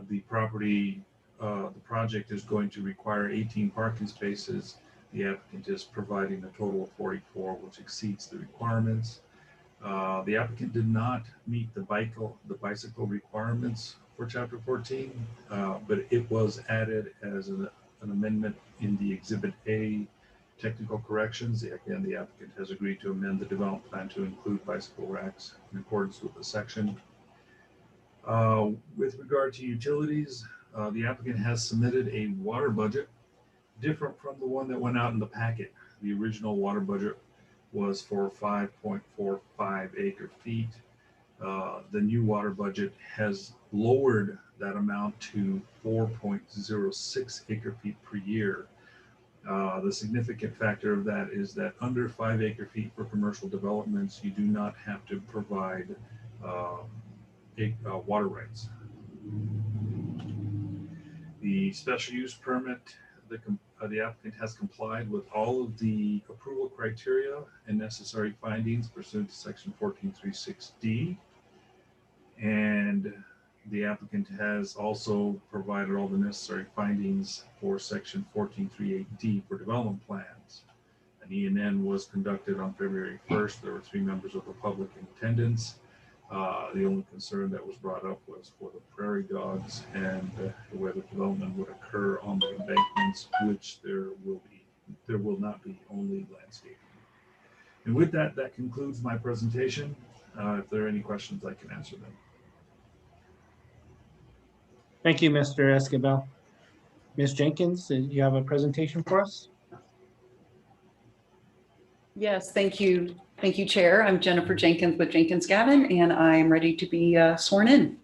The property, the project is going to require 18 parking spaces. The applicant is providing a total of 44, which exceeds the requirements. The applicant did not meet the bicycle requirements for Chapter 14, but it was added as an amendment in the Exhibit A technical corrections. Again, the applicant has agreed to amend the development plan to include bicycle racks in accordance with the section. With regard to utilities, the applicant has submitted a water budget different from the one that went out in the packet. The original water budget was for 5.45 acre feet. The new water budget has lowered that amount to 4.06 acre feet per year. The significant factor of that is that under 5 acre feet for commercial developments, you do not have to provide water rights. The special use permit, the applicant has complied with all of the approval criteria and necessary findings pursuant to section 1436D. And the applicant has also provided all the necessary findings for section 1438D for development plans. An E&N was conducted on February 1st. There were 3 members of the public in attendance. The only concern that was brought up was for the prairie dogs and whether development would occur on the embankments, which there will not be, only landscaping. And with that, that concludes my presentation. If there are any questions, I can answer them. Thank you, Mr. Escobar. Ms. Jenkins, you have a presentation for us? Yes, thank you. Thank you, Chair. I'm Jennifer Jenkins with Jenkins Gavin, and I am ready to be sworn in.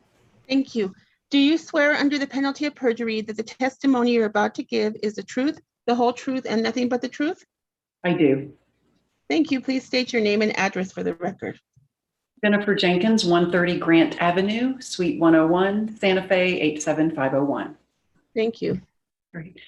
Thank you. Do you swear under the penalty of perjury that the testimony you're about to give is the truth, the whole truth, and nothing but the truth? I do. Thank you. Please state your name and address for the record. Jennifer Jenkins, 130 Grant Avenue, Suite 101, Santa Fe 87501. Thank you. Great.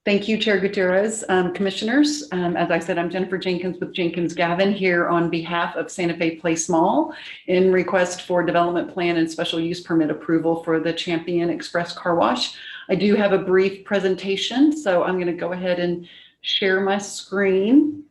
Thank you, Chair Gutierrez. Commissioners, as I said, I'm Jennifer Jenkins with Jenkins Gavin here on behalf of Santa Fe Place Mall in request for development plan and special use permit approval for the Champion Express Car Wash. I do have a brief presentation, so I'm going to go ahead and share my screen.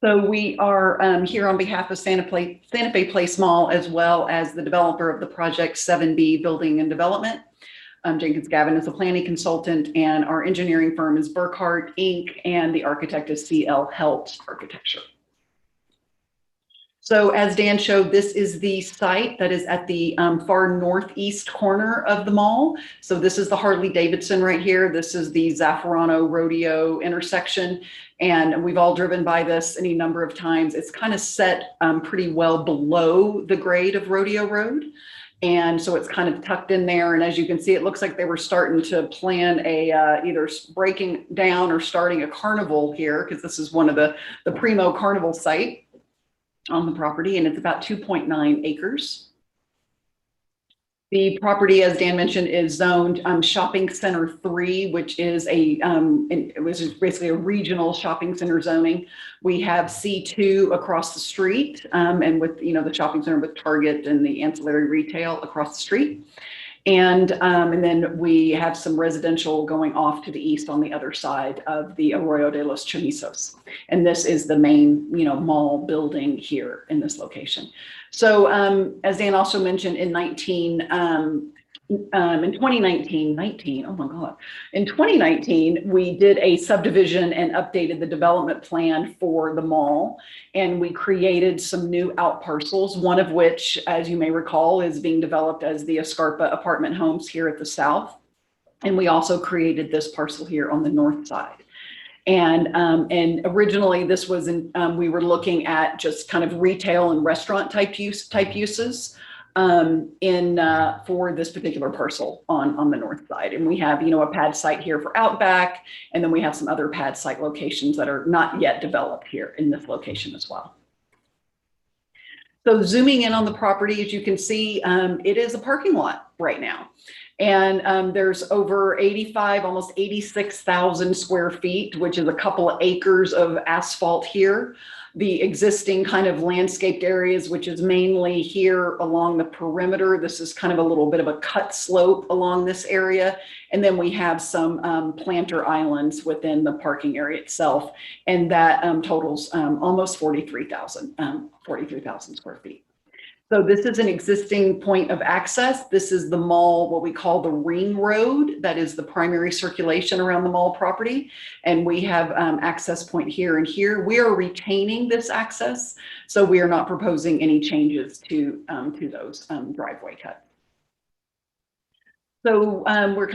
So we are here on behalf of Santa Fe Place Mall, as well as the developer of the project 7B Building and Development. Jenkins Gavin is a planning consultant, and our engineering firm is Burkhardt Inc., and the architect is CL Helt Architecture. So as Dan showed, this is the site that is at the far northeast corner of the mall. So this is the Harley-Davidson right here. This is the Zaffarano Rodeo intersection. And we've all driven by this any number of times. It's kind of set pretty well below the grade of Rodeo Road. And so it's kind of tucked in there. And as you can see, it looks like they were starting to plan a either breaking down or starting a carnival here, because this is one of the Primo Carnival site on the property, and it's about 2.9 acres. The property, as Dan mentioned, is zoned Shopping Center 3, which is it was basically a regional shopping center zoning. We have C2 across the street, and with the shopping center with Target and the ancillary retail across the street. And then we have some residential going off to the east on the other side of the Arroyo de los Chomizos. And this is the main, mall building here in this location. So as Dan also mentioned, in 2019, we did a subdivision and updated the development plan for the mall, and we created some new out parcels, one of which, as you may recall, is being developed as the Escarpa apartment homes here at the south. And we also created this parcel here on the north side. And originally this was we were looking at just kind of retail and restaurant type uses for this particular parcel on the north side. And we have, a pad site here for Outback, and then we have some other pad site locations that are not yet developed here in this location as well. So zooming in on the property, as you can see, it is a parking lot right now. And there's over 85, almost 86,000 square feet, which is a couple of acres of asphalt here. The existing kind of landscaped areas, which is mainly here along the perimeter. This is kind of a little bit of a cut slope along this area. And then we have some planter islands within the parking area itself. And that totals almost 43,000 square feet. So this is an existing point of access. This is the mall, what we call the ring road. That is the primary circulation around the mall property. And we have access point here and here. We are retaining this access. So we are not proposing any changes to those driveway cuts. So we're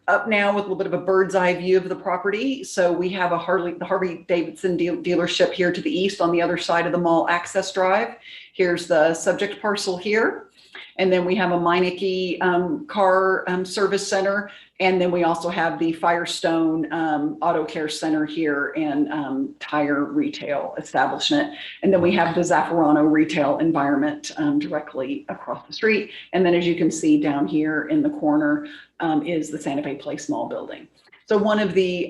up now with a little bit of a bird's eye view of the property. So we have the Harley-Davidson dealership here to the east on the other side of the mall access drive. Here's the subject parcel here. And then we have a Meineke car service center. And then we also have the Firestone Auto Care Center here and tire retail establishment. And then we have the Zaffarano retail environment directly across the street. And then as you can see down here in the corner is the Santa Fe Place Mall building. So one of the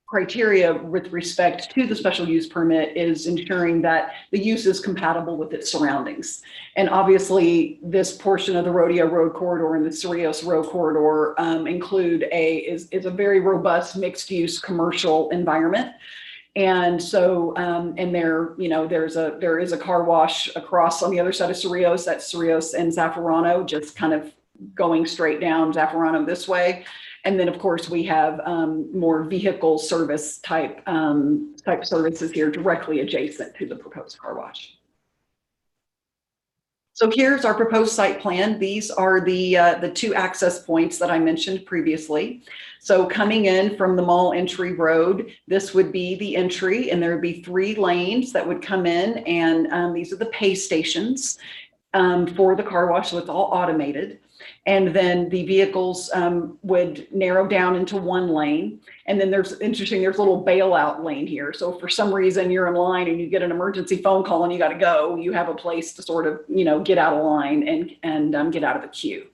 criteria with respect to the special use permit is ensuring that the use is compatible with its surroundings. And obviously this portion of the Rodeo Road corridor and the Cerrillos Road corridor is a very robust mixed use commercial environment. And so, there is a car wash across on the other side of Cerrillos, that's Cerrillos and Zaffarano, just kind of going straight down Zaffarano this way. And then, of course, we have more vehicle service type services here directly adjacent to the proposed car wash. So here's our proposed site plan. These are the two access points that I mentioned previously. So coming in from the mall entry road, this would be the entry, and there would be 3 lanes that would come in, and these are the pay stations for the car wash, so it's all automated. And then the vehicles would narrow down into 1 lane. And then there's a little bailout lane here. So if for some reason you're in line and you get an emergency phone call and you got to go, you have a place to sort of, get out of line and get out of the queue.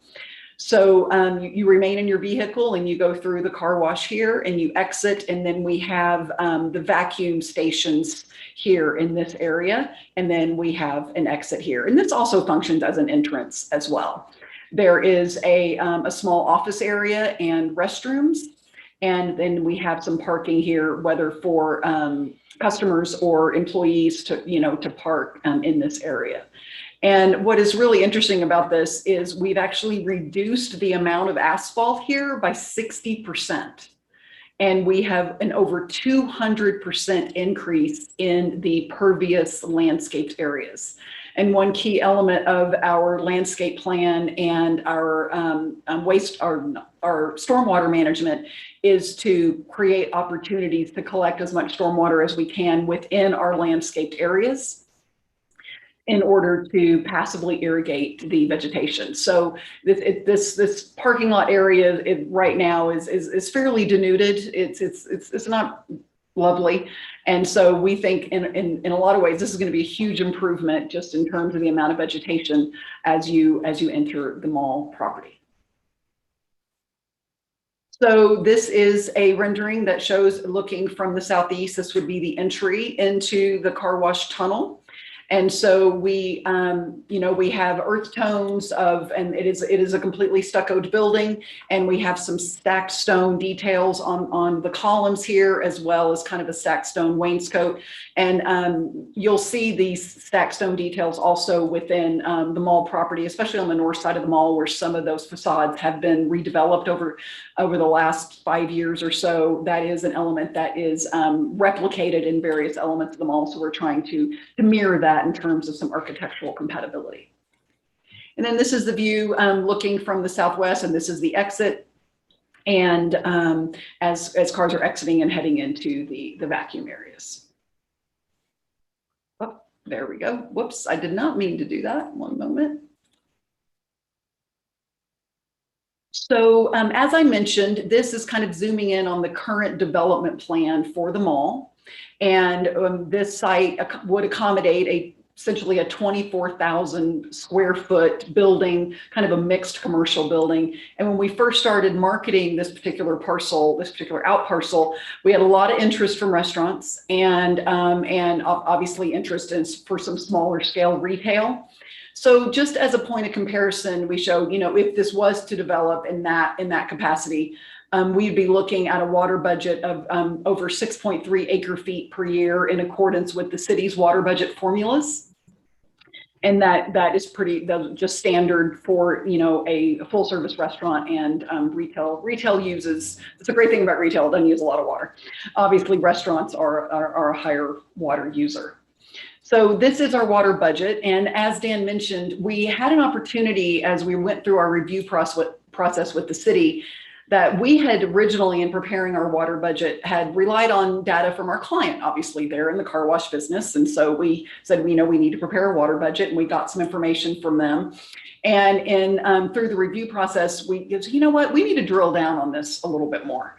So you remain in your vehicle and you go through the car wash here and you exit. And then we have the vacuum stations here in this area. And then we have an exit here. And this also functions as an entrance as well. There is a small office area and restrooms. And then we have some parking here, whether for customers or employees to park in this area. And what is really interesting about this is we've actually reduced the amount of asphalt here by 60%. And we have an over 200% increase in the pervious landscaped areas. And one key element of our landscape plan and our our stormwater management is to create opportunities to collect as much stormwater as we can within our landscaped areas in order to passively irrigate the vegetation. So this parking lot area right now is fairly denuded. It's not lovely. And so we think in a lot of ways, this is going to be a huge improvement just in terms of the amount of vegetation as you enter the mall property. So this is a rendering that shows looking from the southeast. This would be the entry into the car wash tunnel. And so we have earth tones and it is a completely stuccoed building, and we have some stacked stone details on the columns here, as well as kind of a stacked stone wainscot. And you'll see these stacked stone details also within the mall property, especially on the north side of the mall, where some of those facades have been redeveloped over the last 5 years or so. That is an element that is replicated in various elements of the mall. So we're trying to mirror that in terms of some architectural compatibility. And then this is the view looking from the southwest, and this is the exit. And as cars are exiting and heading into the vacuum areas. Oh, there we go. Whoops, I did not mean to do that. One moment. So as I mentioned, this is kind of zooming in on the current development plan for the mall. And this site would accommodate essentially a 24,000 square foot building, kind of a mixed commercial building. And when we first started marketing this particular parcel, this particular out parcel, we had a lot of interest from restaurants and obviously interest for some smaller scale retail. So just as a point of comparison, we showed, if this was to develop in that capacity, we'd be looking at a water budget of over 6.3 acre feet per year in accordance with the city's water budget formulas. And that is just standard for, a full service restaurant and retail. Retail uses, it's a great thing about retail, it doesn't use a lot of water. Obviously restaurants are a higher water user. So this is our water budget. And as Dan mentioned, we had an opportunity as we went through our review process with the city that we had originally, in preparing our water budget, had relied on data from our client. Obviously, they're in the car wash business. And so we said, we need to prepare a water budget, and we got some information from them. And through the review process, we said, you know what, we need to drill down on this a little bit more.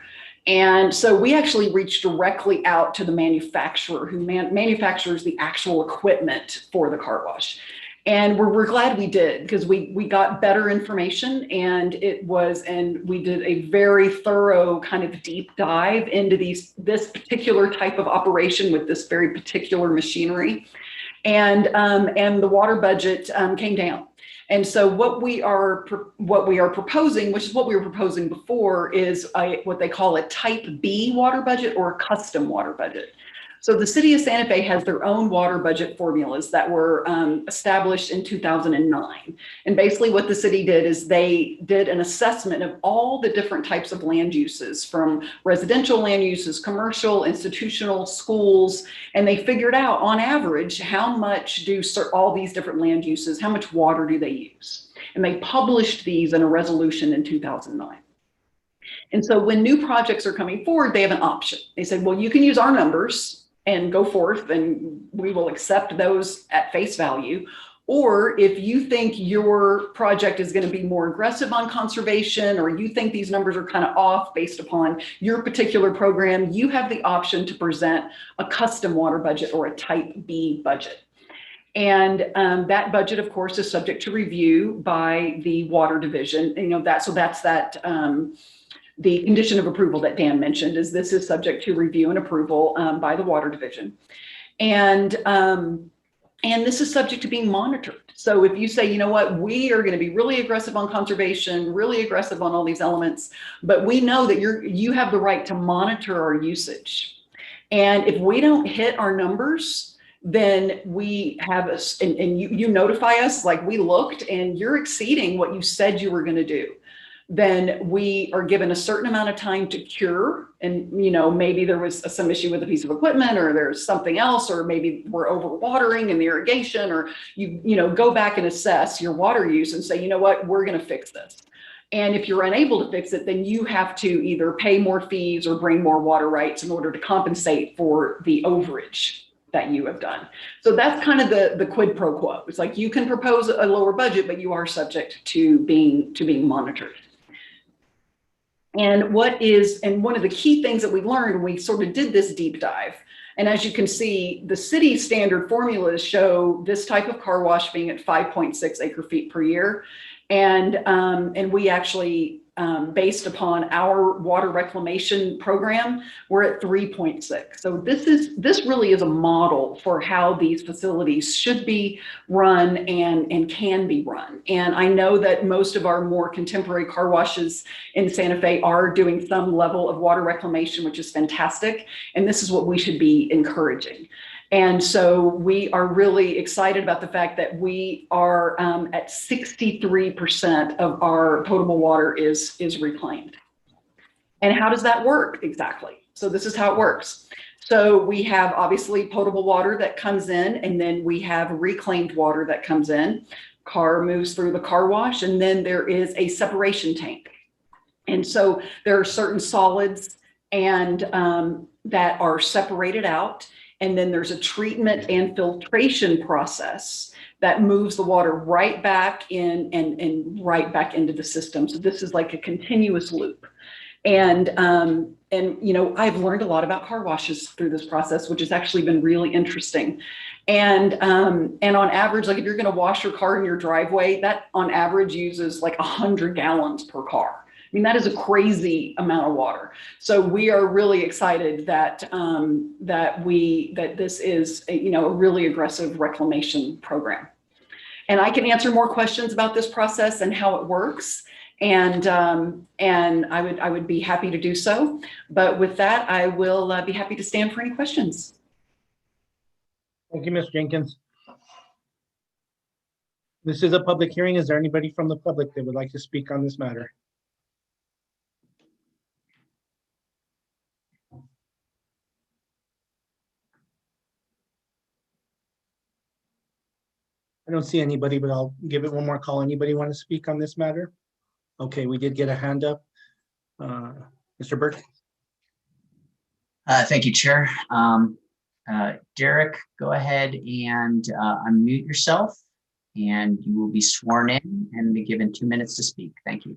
And so we actually reached directly out to the manufacturer who manufactures the actual equipment for the car wash. And we're glad we did, because we got better information, and we did a very thorough kind of deep dive into this particular type of operation with this very particular machinery. And the water budget came down. And so what we are proposing, which is what we were proposing before, is what they call a type B water budget or a custom water budget. So the city of Santa Fe has their own water budget formulas that were established in 2009. And basically what the city did is they did an assessment of all the different types of land uses, from residential land uses, commercial, institutional, schools, and they figured out on average, how much do all these different land uses, how much water do they use? And they published these in a resolution in 2009. And so when new projects are coming forward, they have an option. They said, well, you can use our numbers and go forth and we will accept those at face value. Or if you think your project is going to be more aggressive on conservation, or you think these numbers are kind of off based upon your particular program, you have the option to present a custom water budget or a type B budget. And that budget, of course, is subject to review by the water division. You know, that's the condition of approval that Dan mentioned, is this is subject to review and approval by the water division. And this is subject to being monitored. So if you say, you know what, we are going to be really aggressive on conservation, really aggressive on all these elements, but we know that you have the right to monitor our usage. And if we don't hit our numbers, then we have and you notify us, like, we looked and you're exceeding what you said you were going to do. Then we are given a certain amount of time to cure. And, you know, maybe there was some issue with a piece of equipment, or there's something else, or maybe we're overwatering in the irrigation, or you know, go back and assess your water use and say, you know what, we're going to fix this. And if you're unable to fix it, then you have to either pay more fees or bring more water rights in order to compensate for the overage that you have done. So that's kind of the quid pro quo. It's like, you can propose a lower budget, but you are subject to being monitored. And one of the key things that we learned when we sort of did this deep dive, and as you can see, the city standard formulas show this type of car wash being at 5.6 acre feet per year. And we actually, based upon our water reclamation program, we're at 3.6. So this really is a model for how these facilities should be run and can be run. And I know that most of our more contemporary car washes in Santa Fe are doing some level of water reclamation, which is fantastic. And this is what we should be encouraging. And so we are really excited about the fact that we are at 63% of our potable water is reclaimed. And how does that work exactly? So this is how it works. So we have obviously potable water that comes in, and then we have reclaimed water that comes in. Car moves through the car wash, and then there is a separation tank. And so there are certain solids and that are separated out. And then there's a treatment and filtration process that moves the water right back in and right back into the system. So this is like a continuous loop. And you know, I've learned a lot about car washes through this process, which has actually been really interesting. And on average, like, if you're going to wash your car in your driveway, that on average uses like 100 gallons per car. I mean, that is a crazy amount of water. So we are really excited that this is a really aggressive reclamation program. And I can answer more questions about this process and how it works. And I would be happy to do so. But with that, I will be happy to stand for any questions. Thank you, Ms. Jenkins. This is a public hearing. Is there anybody from the public that would like to speak on this matter? I don't see anybody, but I'll give it one more call. Anybody want to speak on this matter? Okay, we did get a hand up. Mr. Burke. Thank you, Chair. Derek, go ahead and unmute yourself, and you will be sworn in and be given 2 minutes to speak. Thank you.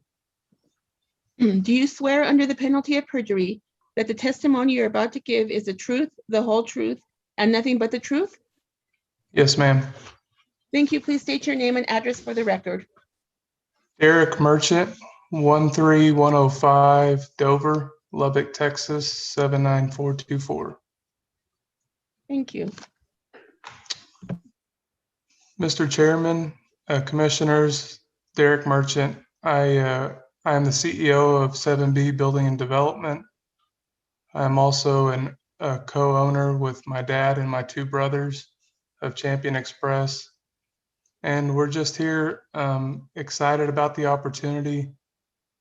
Do you swear under the penalty of perjury that the testimony you're about to give is the truth, the whole truth, and nothing but the truth? Yes, ma'am. Thank you. Please state your name and address for the record. Derek Merchant, 13105 Dover, Lubbock, Texas, 79424. Thank you. Mr. Chairman, Commissioners, Derek Merchant. I am the CEO of 7B Building and Development. I'm also a co-owner with my dad and my two brothers of Champion Express. And we're just here excited about the opportunity.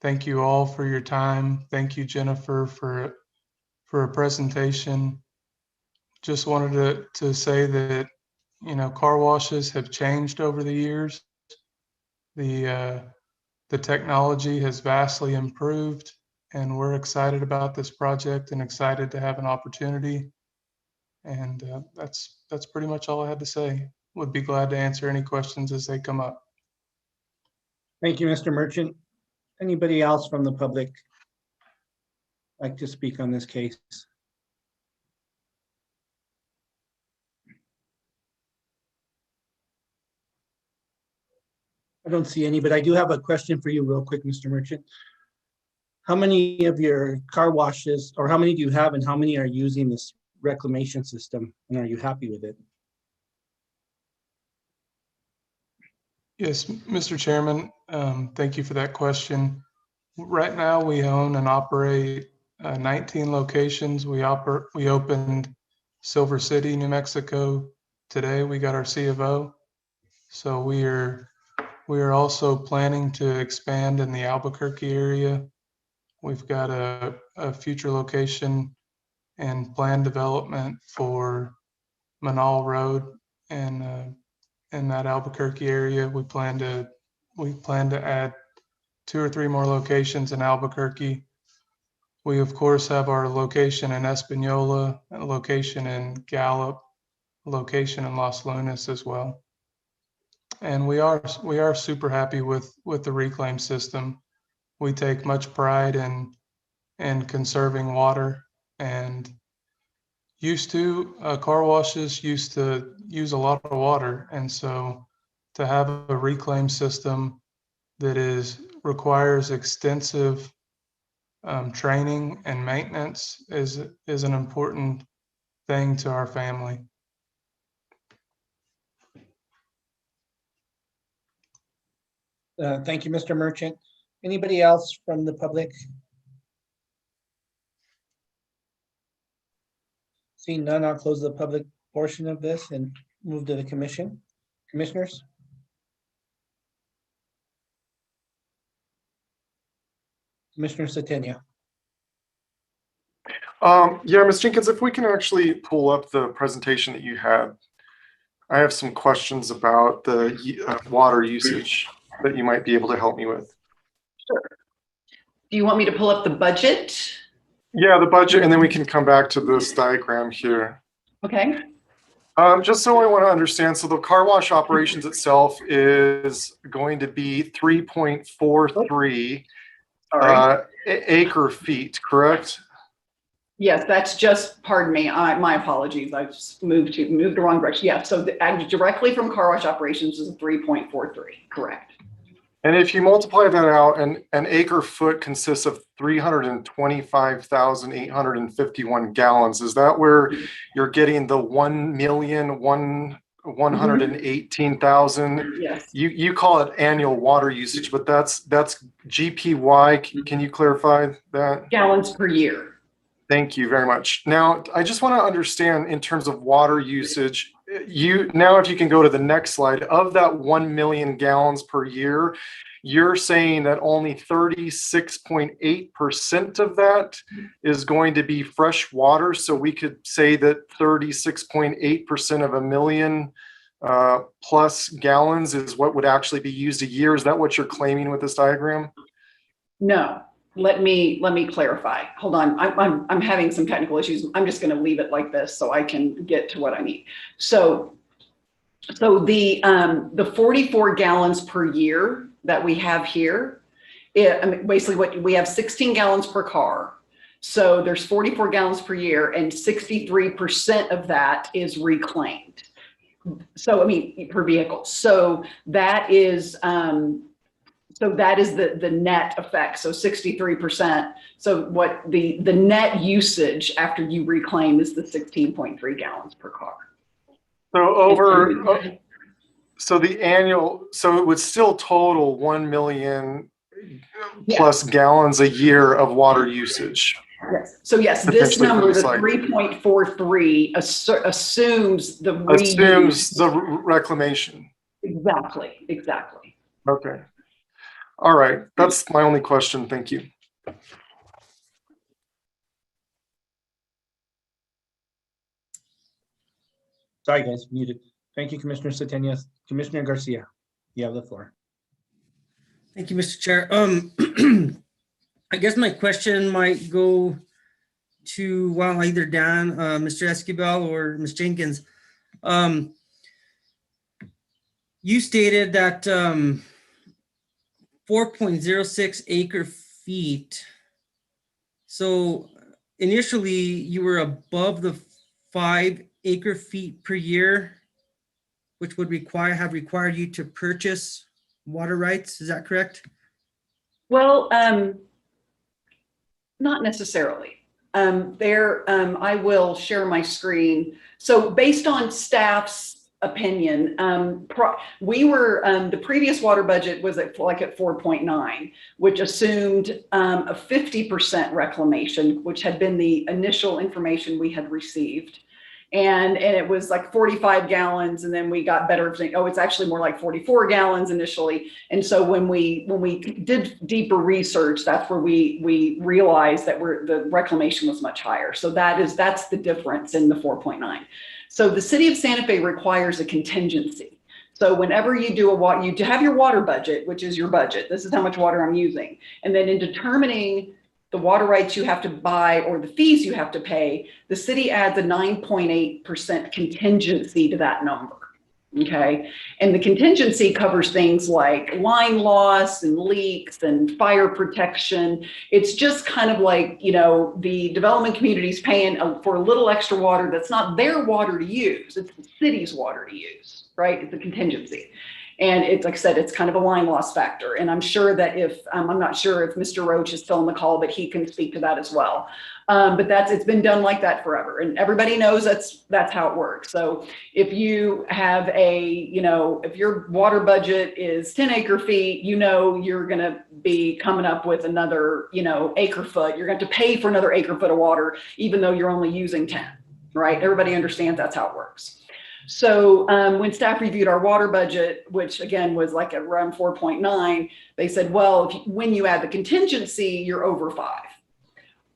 Thank you all for your time. Thank you, Jennifer, for a presentation. Just wanted to say that, you know, car washes have changed over the years. The technology has vastly improved, and we're excited about this project and excited to have an opportunity. And that's pretty much all I had to say. Would be glad to answer any questions as they come up. Thank you, Mr. Merchant. Anybody else from the public like to speak on this case? I don't see any, but I do have a question for you real quick, Mr. Merchant. How many of your car washes, or how many do you have, and how many are using this reclamation system, and are you happy with it? Yes, Mr. Chairman, thank you for that question. Right now, we own and operate 19 locations. We opened Silver City, New Mexico today. We got our C of O. So we are also planning to expand in the Albuquerque area. We've got a future location and plan development for Manal Road and in that Albuquerque area. We plan to add 2 or 3 more locations in Albuquerque. We of course have our location in Espanola, a location in Gallup, a location in Los Lunas as well. And we are super happy with the reclaim system. We take much pride in conserving water, and car washes used to use a lot of water, and so to have a reclaim system that requires extensive training and maintenance is an important thing to our family. Thank you, Mr. Merchant. Anybody else from the public? Seeing none, I'll close the public portion of this and move to the commission. Commissioners? Commissioner Satenia. Yeah, Ms. Jenkins, if we can actually pull up the presentation that you had. I have some questions about the water usage that you might be able to help me with. Sure. Do you want me to pull up the budget? Yeah, the budget, and then we can come back to this diagram here. Okay. Just so I want to understand, so the car wash operations itself is going to be 3.43 acre feet, correct? Yes, that's just, pardon me, my apologies. I just moved the wrong direction. Yeah, so directly from car wash operations is 3.43, correct. And if you multiply that out, an acre foot consists of 325,851 gallons. Is that where you're getting the 1,118,000? Yes. You call it annual water usage, but that's GPY. Can you clarify that? Gallons per year. Thank you very much. Now, I just want to understand in terms of water usage, now if you can go to the next slide, of that 1 million gallons per year, you're saying that only 36.8% of that is going to be fresh water. So we could say that 36.8% of a million plus gallons is what would actually be used a year. Is that what you're claiming with this diagram? No. Let me clarify. Hold on. I'm having some technical issues. I'm just going to leave it like this so I can get to what I need. So the 44 gallons per year that we have here, basically what we have 16 gallons per car. So there's 44 gallons per year, and 63% of that is reclaimed. So I mean per vehicle. So that is the net effect. So 63%. So what the net usage after you reclaim is the 16.3 gallons per car. So the annual, so it would still total 1 million plus gallons a year of water usage. Yes. So yes, this Potentially for number, the the site. 3.43 assumes the Assumes reuse. the reclamation. Exactly, exactly. Okay. All right. That's my only question. Thank you. Sorry, guys, muted. Thank you, Commissioner Setenia. Commissioner Garcia, you have the floor. Thank you, Mr. Chair. I guess my question might go to, well, either Dan, Mr. Esquivel, or Ms. Jenkins. You stated that 4.06 acre feet. So initially you were above the 5 acre feet per year, which would have required you to purchase water rights. Is that correct? Well, not necessarily. I will share my screen. So based on staff's opinion, the previous water budget was at 4.9, which assumed a 50% reclamation, which had been the initial information we had received. And it was like 45 gallons, and then we got better. Oh, it's actually more like 44 gallons initially. And so when we did deeper research, that's where we realized that the reclamation was much higher. So that's the difference in the 4.9. So the city of Santa Fe requires a contingency. So whenever you do you have your water budget, which is your budget. This is how much water I'm using. And then in determining the water rights you have to buy or the fees you have to pay, the city adds a 9.8% contingency to that number. Okay. And the contingency covers things like line loss and leaks and fire protection. It's just kind of like, the development community's paying for a little extra water that's not their water to use. It's the city's water to use, right? It's a contingency. And it's, like I said, it's kind of a line loss factor. And I'm sure that I'm not sure if Mr. Roach is still on the call, but he can speak to that as well. But it's been done like that forever. And everybody knows that's how it works. So if you have if your water budget is 10 acre feet, you're going to be coming up with another, acre foot. You're going to have to pay for another acre foot of water, even though you're only using 10, right? Everybody understands that's how it works. So when staff reviewed our water budget, which again was like around 4.9, they said, well, when you add the contingency, you're over 5.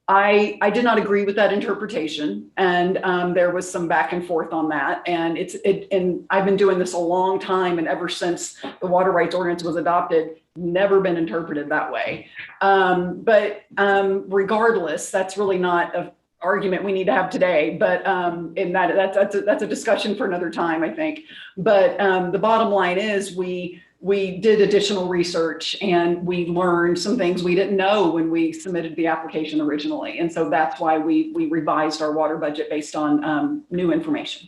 I did not agree with that interpretation, and there was some back and forth on that. And and I've been doing this a long time, and ever since the water rights ordinance was adopted, never been interpreted that way. But regardless, that's really not a argument we need to have today, but that's a discussion for another time, I think. But the bottom line is we did additional research, and we learned some things we didn't know when we submitted the application originally, and so that's why we revised our water budget based on new information.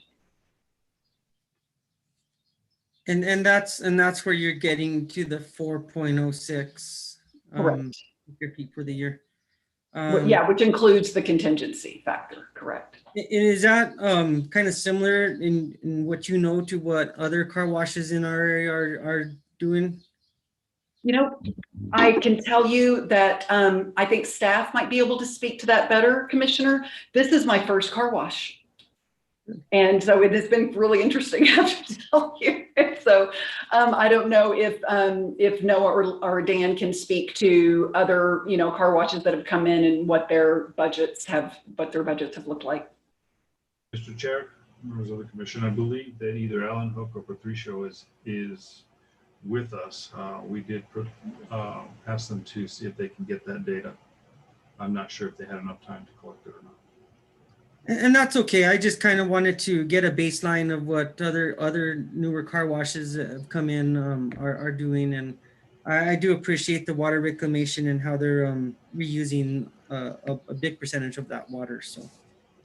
And that's where you're getting to the 4.06 acre feet for the year. Yeah, which includes the contingency factor, correct. Is that kind of similar in what to what other car washes in our area are doing? I can tell you that I think staff might be able to speak to that better, Commissioner. This is my first car wash. And so it has been really interesting, I have to tell you. So I don't know if Noah or Dan can speak to other, car washes that have come in and what their budgets have looked like. Mr. Chair, members of the commission, I believe that either Alan Hook or Patricio is with us. We did ask them to see if they can get that data. I'm not sure if they had enough time to collect it or not. And that's okay. I just kind of wanted to get a baseline of what other newer car washes that have come in are doing. And I do appreciate the water reclamation and how they're reusing a big percentage of that water. So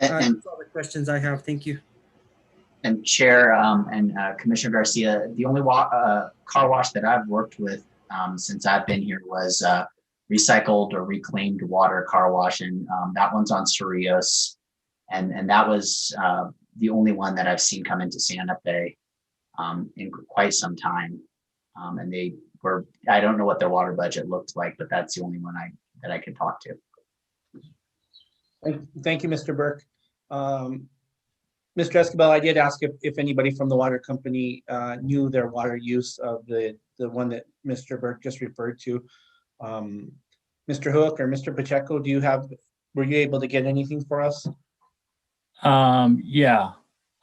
that's all the questions I have. Thank you. And Chair and Commissioner Garcia, the only car wash that I've worked with since I've been here was recycled or reclaimed water car wash, and that one's on Cerrillos. And that was the only one that I've seen come into Santa Fe in quite some time. And they were, I don't know what their water budget looked like, but that's the only one that I could talk to. Thank you, Mr. Burke. Mr. Escobar, I did ask if anybody from the water company knew their water use of the one that Mr. Burke just referred to. Mr. Hook or Mr. Pacheco, were you able to get anything for us? Yeah,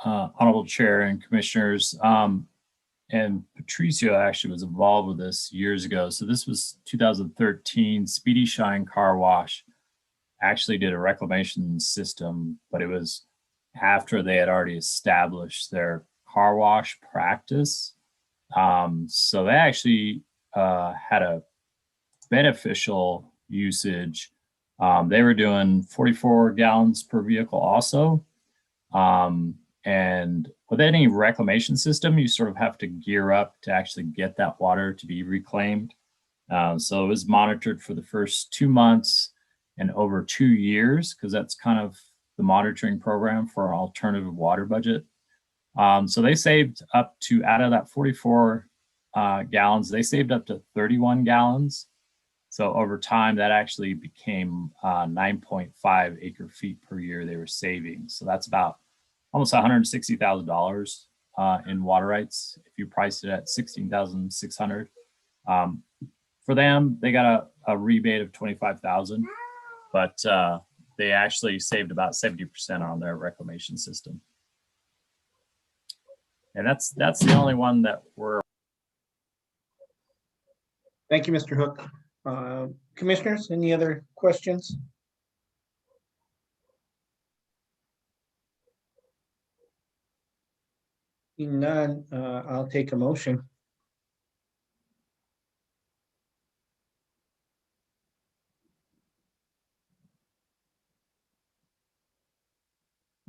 Honorable Chair and Commissioners, and Patricio actually was involved with this years ago. So this was 2013. Speedy Shine Car Wash actually did a reclamation system, but it was after they had already established their car wash practice. So they actually had a beneficial usage. They were doing 44 gallons per vehicle also. And with any reclamation system, you sort of have to gear up to actually get that water to be reclaimed. So it was monitored for the first 2 months and over 2 years, because that's kind of the monitoring program for our alternative water budget. So they saved up to, out of that 44 gallons, they saved up to 31 gallons. So over time, that actually became 9.5 acre feet per year they were saving. So that's about almost $160,000 in water rights if you priced it at $16,600. For them, they got a rebate of $25,000, but they actually saved about 70% on their reclamation system. And that's the only one that we're. Thank you, Mr. Hook. Commissioners, any other questions? Seeing none, I'll take a motion.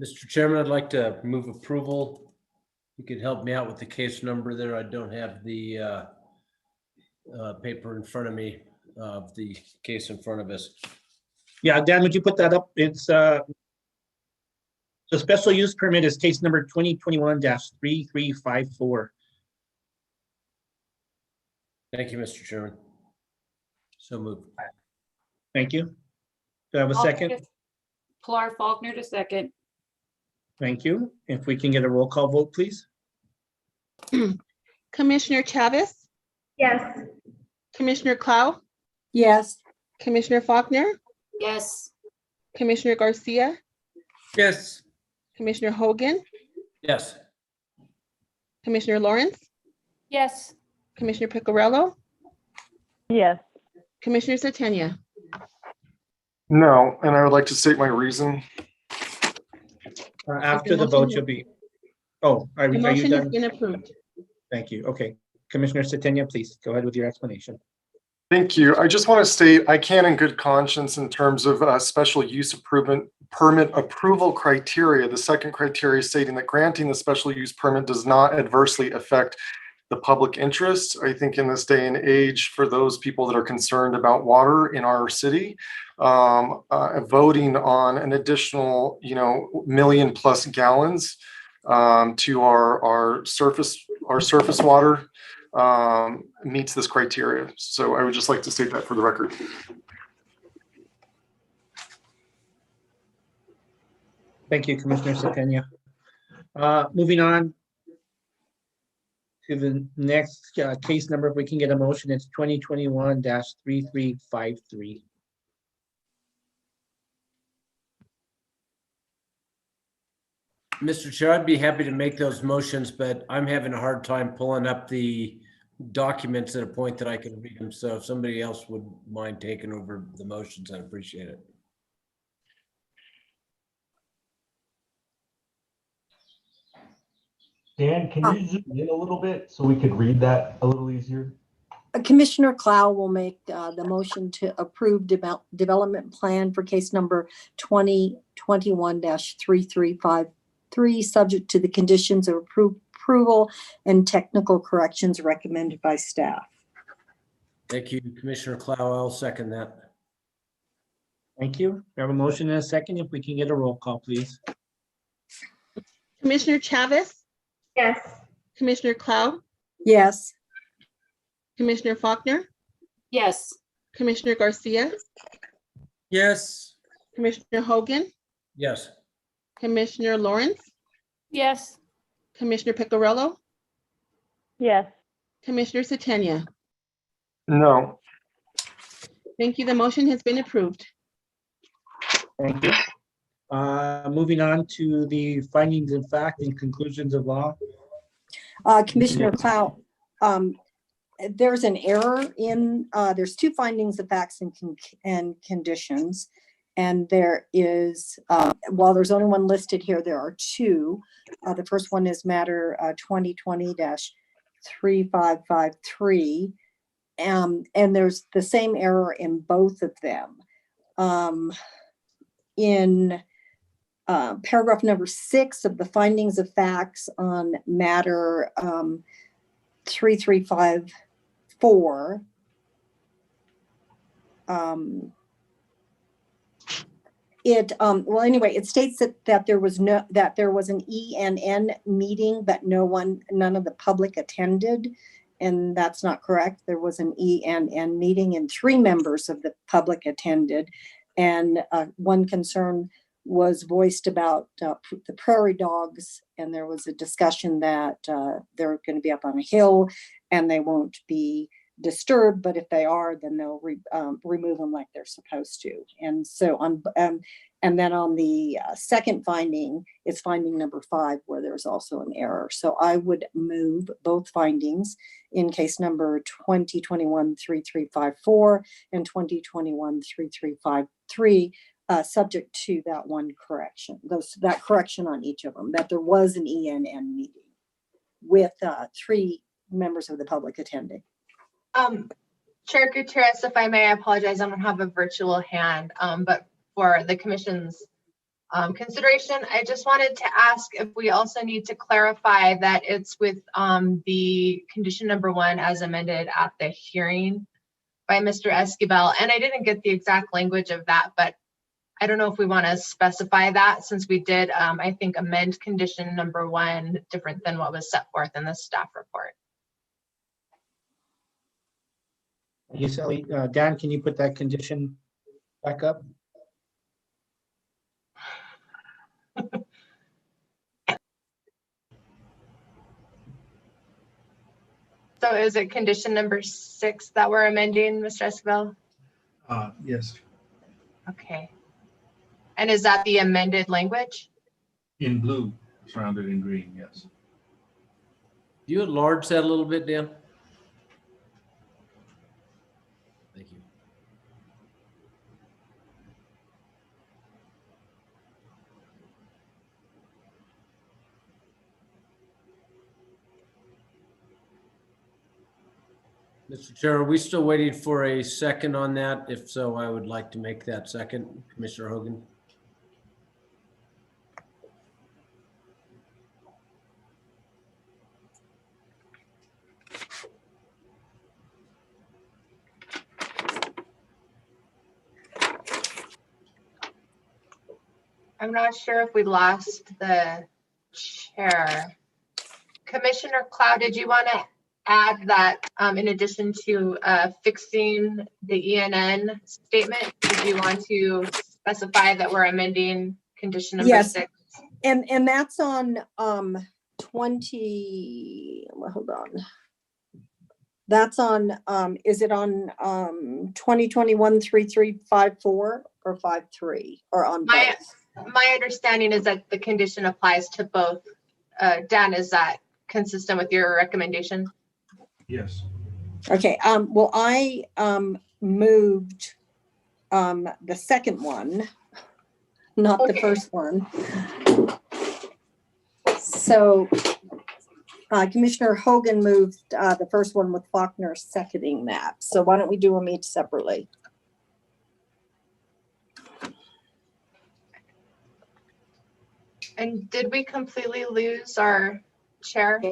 Mr. Chairman, I'd like to move approval. You could help me out with the case number there. I don't have the paper in front of me of the case in front of us. Yeah, Dan, would you put that up? It's the special use permit is case number 2021-3354. Thank you, Mr. Chairman. So moved. Thank you. Do I have a second? Pilar Faulkner to second. Thank you. If we can get a roll call vote, please. Commissioner Chavez, Yes. Commissioner Clow, Yes. Commissioner Faulkner, Yes. Commissioner Garcia, Yes. Commissioner Hogan, Yes. Commissioner Lawrence, Yes. Commissioner Picarello, Yes. Commissioner Satania. No, and I would like to state my reason. After the vote, you'll be. Oh, are The you motion has done? been approved. Thank you. Okay. Commissioner Satania, please go ahead with your explanation. Thank you. I just want to state I can in good conscience in terms of special use permit approval criteria. The second criteria stating that granting the special use permit does not adversely affect the public interest. I think in this day and age, for those people that are concerned about water in our city, voting on an additional, million plus gallons to our surface water meets this criteria. So I would just like to state that for the record. Thank you, Commissioner Satania. Moving on to the next case number, if we can get a motion, it's 2021-3353. Mr. Chair, I'd be happy to make those motions, but I'm having a hard time pulling up the documents at a point that I can read them. So if somebody else would mind taking over the motions, I'd appreciate it. Dan, can you zoom in a little bit so we could read that a little easier? Commissioner Clow will make the motion to approve development plan for case number 2021-3353, subject to the conditions of approval and technical corrections recommended by staff. Thank you, Commissioner Clow. I'll second that. Thank you. We have a motion and a second. If we can get a roll call, please. Commissioner Chavez, Yes. Commissioner Clow, Yes. Commissioner Faulkner, Yes. Commissioner Garcia, Yes. Commissioner Hogan, Yes. Commissioner Lawrence, Yes. Commissioner Picarello, Yes. Commissioner Satania. No. Thank you. The motion has been approved. Thank you. Moving on to the findings of fact and conclusions of law. Commissioner Clout, there's an error in, there's two findings of facts and conditions. And there is, while there's only one listed here, there are two. The first one is matter 2020-3553. And there's the same error in both of them. In paragraph number 6 of the findings of facts on matter 3354, well, anyway, it states that there was an ENN meeting, but none of the public attended, and that's not correct. There was an ENN meeting and 3 members of the public attended, and one concern was voiced about the prairie dogs, and there was a discussion that they're going to be up on a hill and they won't be disturbed, but if they are, then they'll remove them like they're supposed to. And so on, and then on the second finding, it's finding number 5, where there's also an error. So I would move both findings in case number 2021-3354 and 2021-3353, subject to that one correction, that correction on each of them, that there was an ENN meeting with 3 members of the public attending. Chair Gutierrez, if I may, I apologize, I don't have a virtual hand, but for the commission's consideration, I just wanted to ask if we also need to clarify that it's with the condition number 1 as amended at the hearing by Mr. Esquivel. And I didn't get the exact language of that, but I don't know if we want to specify that, since we did, I think, amend condition number 1 different than what was set forth in the staff report. Yes, Ellie. Dan, can you put that condition back up? So is it condition number 6 that we're amending, Mr. Esquivel? Yes, Okay. And is that the amended language? in blue, surrounded in green, yes. Do you enlarge that a little bit, Dan? Thank you. Mr. Chair, are we still waiting for a second on that? If so, I would like to make that second. Commissioner Hogan. I'm not sure if we lost the chair. Commissioner Cloud, did you want to add that in addition to fixing the ENN statement, did you want to specify that we're amending condition number 6? And that's on 20, well, hold on. That's on, is it on 2021-3354 or 53 or on both? My understanding is that the condition applies to both. Dan, is that consistent with your recommendation? Yes. Okay, well, I moved the second one, not the first one. So Commissioner Hogan moved the first one with Faulkner seconding that. So why don't we do them each separately? And did we completely lose our chair?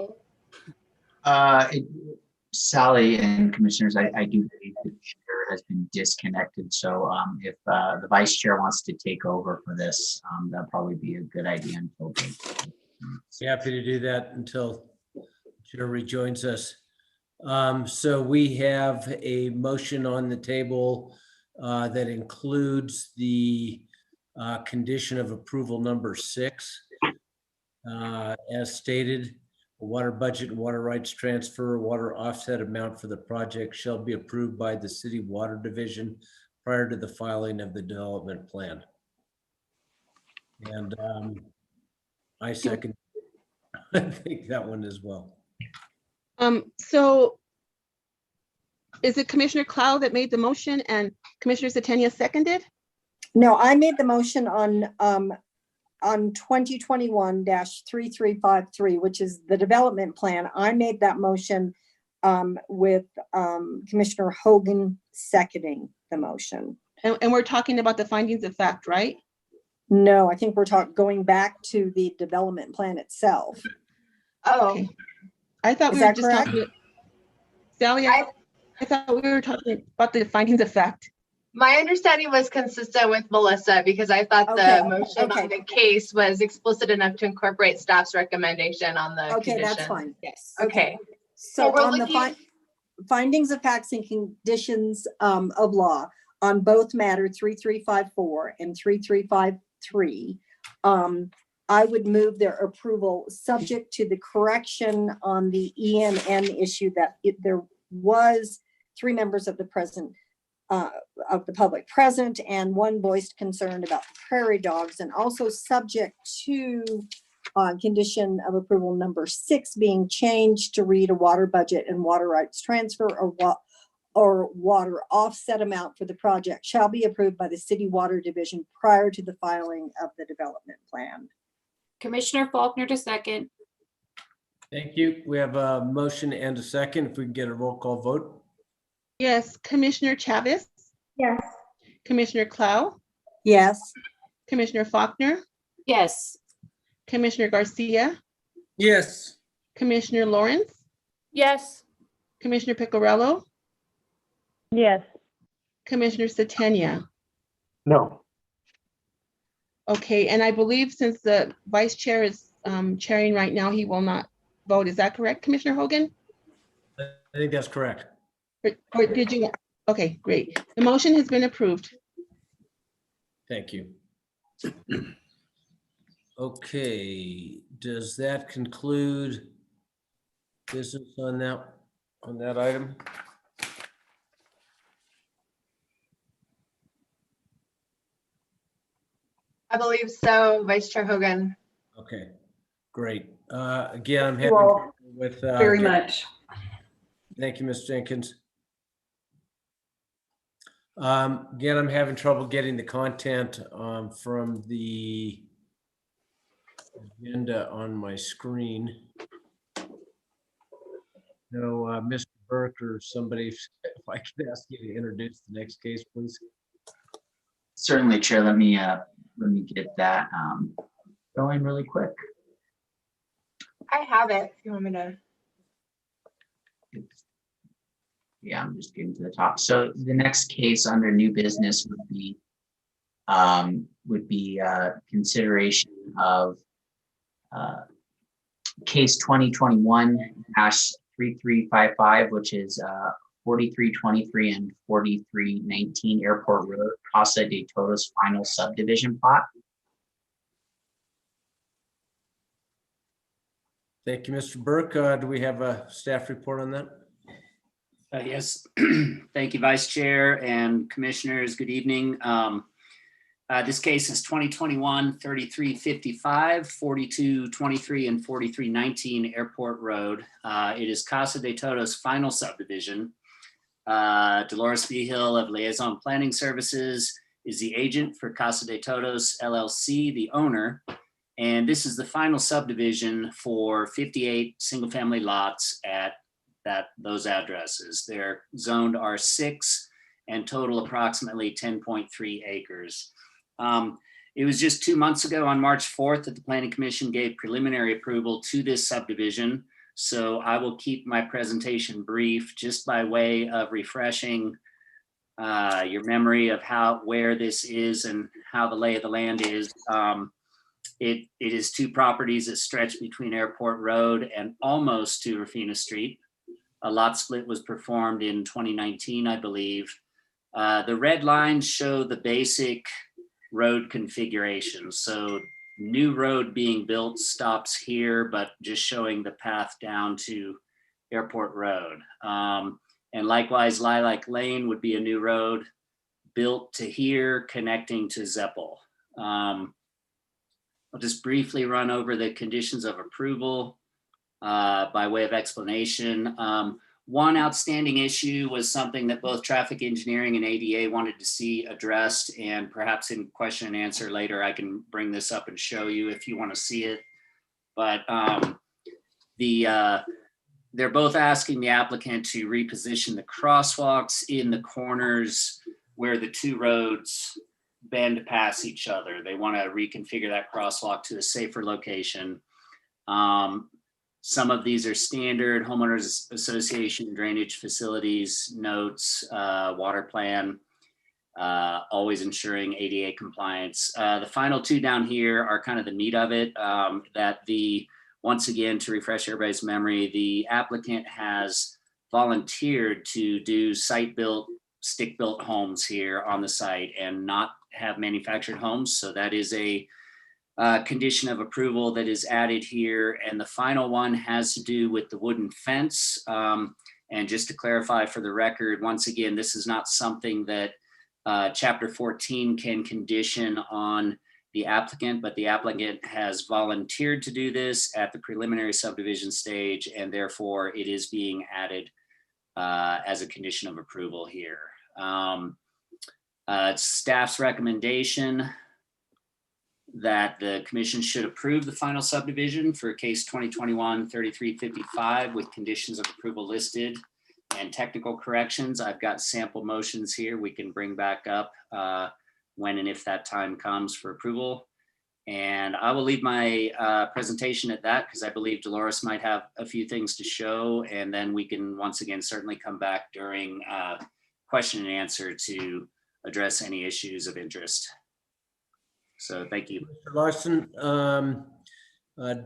Sally and commissioners, I do believe the chair has been disconnected. So if the vice chair wants to take over for this, that'd probably be a good idea until Happy to do that until the chair rejoins us. So we have a motion on the table that includes the condition of approval number 6. As stated, a water budget and water rights transfer, water offset amount for the project shall be approved by the city water division prior to the filing of the development plan. And I second, I think that one as well. So is it Commissioner Clow that made the motion and Commissioner Satania seconded? No, I made the motion on 2021-3353, which is the development plan. I made that motion with Commissioner Hogan seconding the motion. And we're talking about the findings of fact, right? No, I think we're going back to the development plan itself. Oh, Okay. I thought Is we were that just correct? talking, Sally, I thought we were talking about the findings of fact. my understanding was consistent with Melissa because I thought Okay, the motion on the case was explicit enough to incorporate staff's recommendation on the Okay, condition. that's fine. Yes. Okay. So we're on the looking- findings of facts and conditions of law on both matter 3354 and 3353, I would move their approval subject to the correction on the ENN issue that there was 3 members of the public present and 1 voiced concern about the prairie dogs, and also subject to condition of approval number 6 being changed to read a water budget and water rights transfer or water offset amount for the project shall be approved by the city water division prior to the filing of the development plan. Commissioner Faulkner to second. Thank you. We have a motion and a second. If we can get a roll call vote. Yes, Commissioner Chavez, Yes. Commissioner Clow, Yes. Commissioner Faulkner, Yes. Commissioner Garcia, Yes. Commissioner Lawrence, Yes. Commissioner Picarello, Yes. Commissioner Satania. No. Okay, and I believe since the vice chair is chairing right now, he will not vote. Is that correct, Commissioner Hogan? I think that's correct. Or did you? Okay, great. The motion has been approved. Thank you. Okay, does that conclude business on that item? I believe so, Vice Chair Hogan. Okay, great. Again, I'm You having all trouble with very much. Thank you, Ms. Jenkins. Again, I'm having trouble getting the content from the agenda on my screen. No, Mr. Burke or somebody, if I could ask you to introduce the next case, please. Certainly, Chair. Let me get that going really quick. I have it if you want me to. Yeah, I'm just getting to the top. So the next case under new business would be consideration of case 2021-3355, which is 4323 and 4319 Airport Road, Casa de Todos final subdivision plot. Thank you, Mr. Burke. Do we have a staff report on that? Yes, thank you, Vice Chair and Commissioners. Good evening. This case is 2021-3355, 4223 and 4319 Airport Road. It is Casa de Todos final subdivision. Dolores Vigil of Liaison Planning Services is the agent for Casa de Todos LLC, the owner. And this is the final subdivision for 58 single-family lots at those addresses. They're zoned R6 and total approximately 10.3 acres. It was just 2 months ago on March 4th that the Planning Commission gave preliminary approval to this subdivision. So I will keep my presentation brief just by way of refreshing your memory of where this is and how the lay of the land is. It is 2 properties that stretch between Airport Road and almost to Rufina Street. A lot split was performed in 2019, I believe. The red lines show the basic road configuration. So new road being built stops here, but just showing the path down to Airport Road. And likewise, Lilac Lane would be a new road built to here, connecting to Zeppel. I'll just briefly run over the conditions of approval by way of explanation. One outstanding issue was something that both traffic engineering and ADA wanted to see addressed, and perhaps in question and answer later, I can bring this up and show you if you want to see it. But they're both asking the applicant to reposition the crosswalks in the corners where the two roads bend past each other. They want to reconfigure that crosswalk to a safer location. Some of these are standard homeowners association drainage facilities notes, water plan, always ensuring ADA compliance. The final two down here are kind of the meat of it, once again, to refresh everybody's memory, the applicant has volunteered to do site-built, stick-built homes here on the site and not have manufactured homes. So that is a condition of approval that is added here. And the final one has to do with the wooden fence. And just to clarify for the record, once again, this is not something that Chapter 14 can condition on the applicant, but the applicant has volunteered to do this at the preliminary subdivision stage, and therefore it is being added as a condition of approval here. Staff's recommendation that the commission should approve the final subdivision for case 2021-3355 with conditions of approval listed and technical corrections. I've got sample motions here we can bring back up when and if that time comes for approval. And I will leave my presentation at that because I believe Dolores might have a few things to show, and then we can once again certainly come back during question and answer to address any issues of interest. So thank you. Mr. Larson,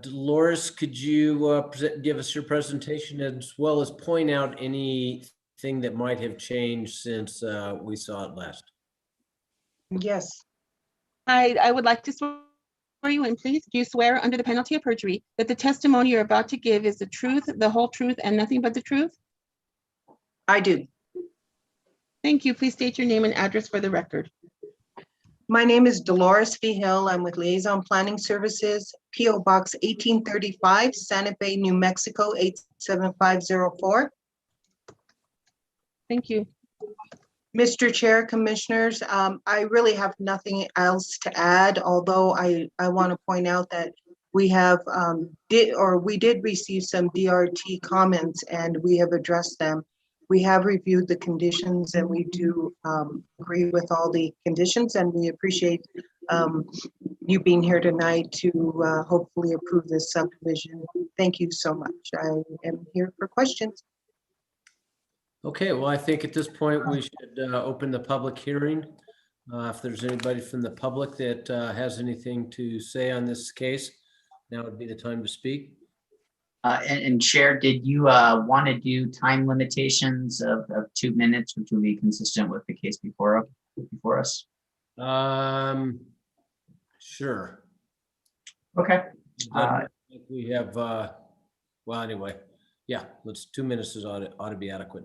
Dolores, could you give us your presentation as well as point out anything that might have changed since we saw it last? Yes. I would like to swear you in, please. Do you swear under the penalty of perjury that the testimony you're about to give is the truth, the whole truth, and nothing but the truth? I do. Thank you. Please state your name and address for the record. My name is Dolores Vigil. I'm with Liaison Planning Services, P.O. Box 1835, Santa Fe, New Mexico, 87504. Thank you. Mr. Chair, Commissioners, I really have nothing else to add, although I want to point out that we have we did receive some DRT comments and we have addressed them. We have reviewed the conditions and we do agree with all the conditions, and we appreciate you being here tonight to hopefully approve this subdivision. Thank you so much. I am here for questions. Okay, well, I think at this point we should open the public hearing. If there's anybody from the public that has anything to say on this case, now would be the time to speak. And Chair, did you want to do time limitations of 2 minutes, which would be consistent with the case before us? Sure. Okay. I think we have, well, anyway, yeah, 2 minutes ought to be adequate.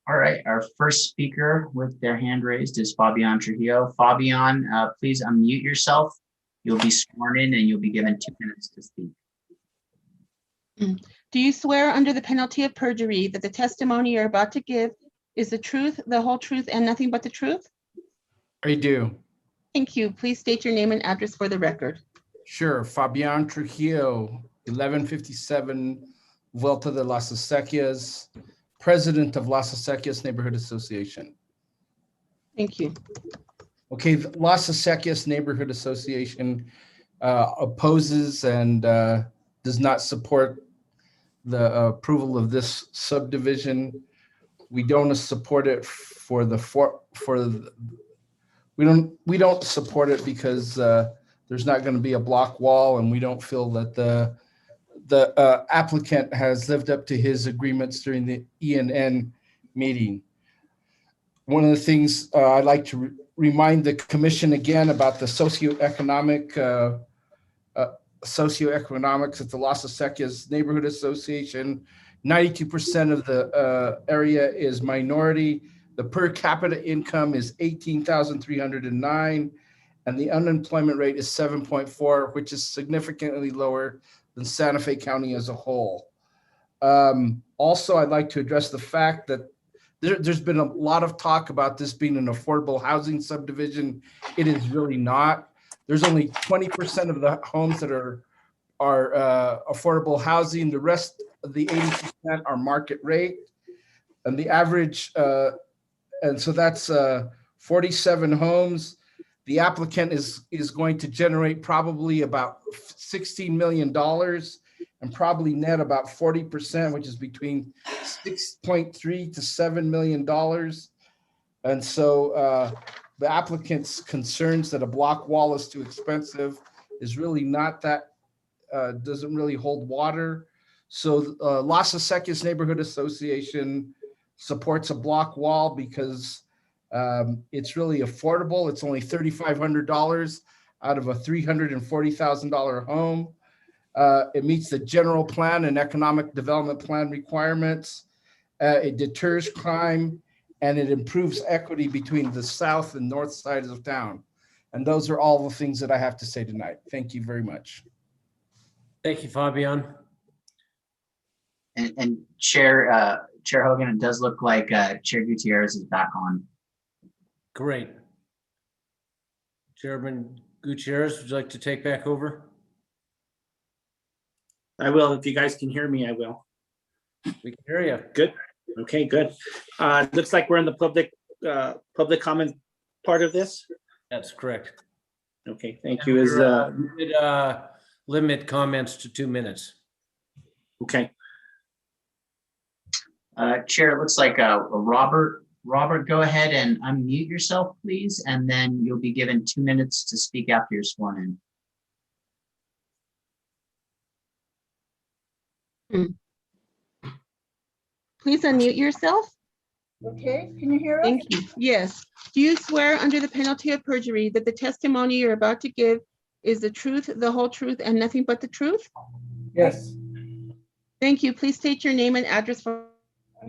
All right, our first speaker with their hand raised is Fabian Trujillo. Fabian, please unmute yourself. You'll be sworn in and you'll be given 2 minutes to speak. Do you swear under the penalty of perjury that the testimony you're about to give is the truth, the whole truth, and nothing but the truth? I do. Thank you. Please state your name and address for the record. Sure. Fabian Trujillo, 1157 Vuelta de las Acequias, president of Las Acequias Neighborhood Association. Thank you. Okay, the Las Acequias Neighborhood Association opposes and does not support the approval of this subdivision. We don't support it we don't support it because there's not going to be a block wall, and we don't feel that the applicant has lived up to his agreements during the E&N meeting. one of the things I'd like to remind the commission again about the socioeconomics at the Las Acequias Neighborhood Association. 92% of the area is minority. The per capita income is 18,309, and the unemployment rate is 7.4, which is significantly lower than Santa Fe County as a whole. Also, I'd like to address the fact that there's been a lot of talk about this being an affordable housing subdivision. It is really not. There's only 20% of the homes that are affordable housing. The rest of the 80% are market rate. And the average, and so that's 47 homes. The applicant is going to generate probably about $16 million and probably net about 40%, which is between 6.3 to $7 million. And so the applicant's concerns that a block wall is too expensive is really not that, doesn't really hold water. So Las Acequias Neighborhood Association supports a block wall because it's really affordable. It's only $3,500 out of a $340,000 home. It meets the general plan and economic development plan requirements. It deters crime, and it improves equity between the south and north sides of town. And those are all the things that I have to say tonight. Thank you very much. Thank you, Fabian. And Chair Hogan, it does look like Chair Gutierrez is back on. Great. Chairman Gutierrez, would you like to take back over? I will. If you guys can hear me, I will. We can hear you. Good. Okay, good. Looks like we're in the public comment part of this. That's correct. Okay, thank you. Is limit comments to 2 minutes. Okay. Chair, it looks like Robert, go ahead and unmute yourself, please, and then you'll be given 2 minutes to speak after you're sworn in. Please unmute yourself. Okay, can you hear us? Thank you. Yes. Do you swear under the penalty of perjury that the testimony you're about to give is the truth, the whole truth, and nothing but the truth? Yes. Thank you. Please state your name and address for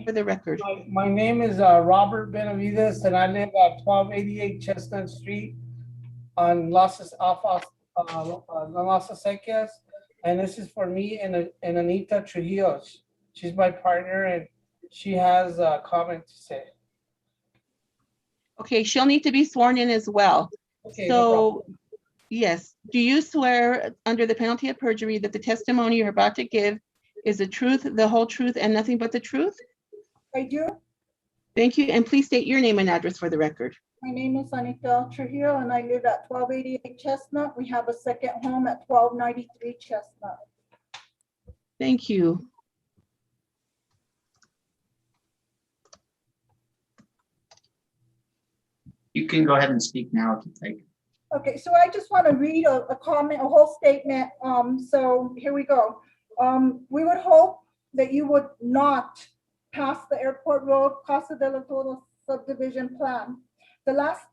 the record. My name is Robert Benavides, and I live at 1288 Chestnut Street on Las Acequias. And this is for me and Anita Trujillo. She's my partner, and she has a comment to say. Okay, she'll need to be sworn in as well. Okay, so, no yes. Do you swear under the penalty of perjury that the testimony you're about to give is the truth, the whole truth, and nothing but the truth? I do. Thank you. And please state your name and address for the record. My name is Anita Trujillo, and I live at 1288 Chestnut. We have a second home at 1293 Chestnut. Thank you. You can go ahead and speak now if you'd like. Okay, so I just want to read a comment, a whole statement. So here we go. We would hope that you would not pass the Airport Road Casa de la Todos subdivision plan. The last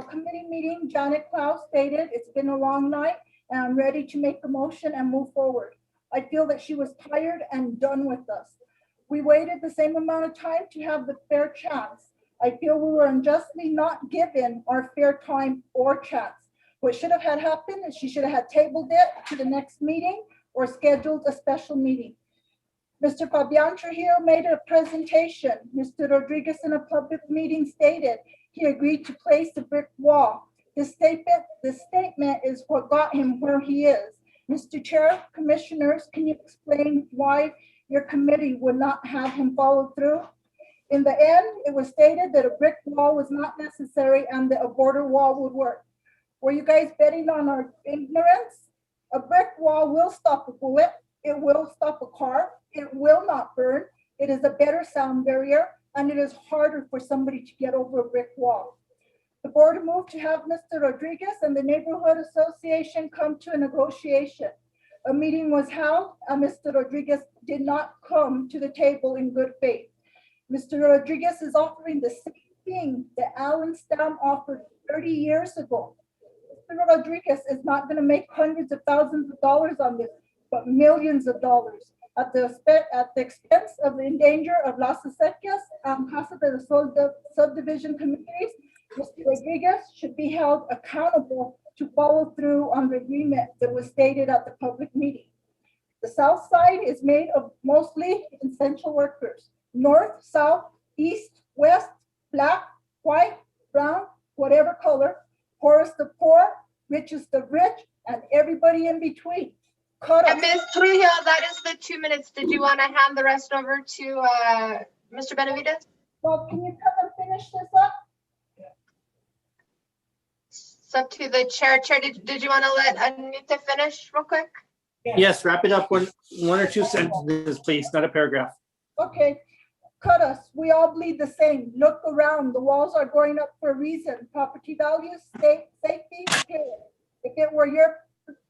committee meeting, Janet Klaus stated, "It's been a long night and I'm ready to make the motion and move forward." I feel that she was tired and done with us. We waited the same amount of time to have the fair chance. I feel we were unjustly not given our fair time or chance. What should have had happened is she should have had tabled it to the next meeting or scheduled a special meeting. Mr. Fabian Trujillo made a presentation. Mr. Rodriguez in a public meeting stated he agreed to place a brick wall. This statement is what got him where he is. Mr. Chair, Commissioners, can you explain why your committee would not have him follow through? In the end, it was stated that a brick wall was not necessary and that a border wall would work. Were you guys betting on our ignorance? A brick wall will stop a bullet. It will stop a car. It will not burn. It is a better sound barrier, and it is harder for somebody to get over a brick wall. The board moved to have Mr. Rodriguez and the neighborhood association come to a negotiation. A meeting was held, and Mr. Rodriguez did not come to the table in good faith. Mr. Rodriguez is offering the same thing that Alan Stam offered 30 years ago. Mr. Rodriguez is not going to make hundreds of thousands of dollars on this, but millions of dollars at the expense of the endanger of Las Acequias, Casa de la Sol subdivision communities. Mr. Rodriguez should be held accountable to follow through on the agreement that was stated at the public meeting. The south side is made of mostly essential workers. North, south, east, west, black, white, brown, whatever color. Poor is the poor, rich is the rich, and everybody in between. And Ms. Trujillo, that is the 2 minutes. Did you want to hand the rest over to Mr. Benavides? Well, can you come and finish this up? It's up to the chair. Chair, did you want to let Anita finish real quick? Yes, wrap it up one or two sentences, please, not a paragraph. Okay, cut us. We all bleed the same. Look around. The walls are going up for a reason. Property values, safety, period. If it were your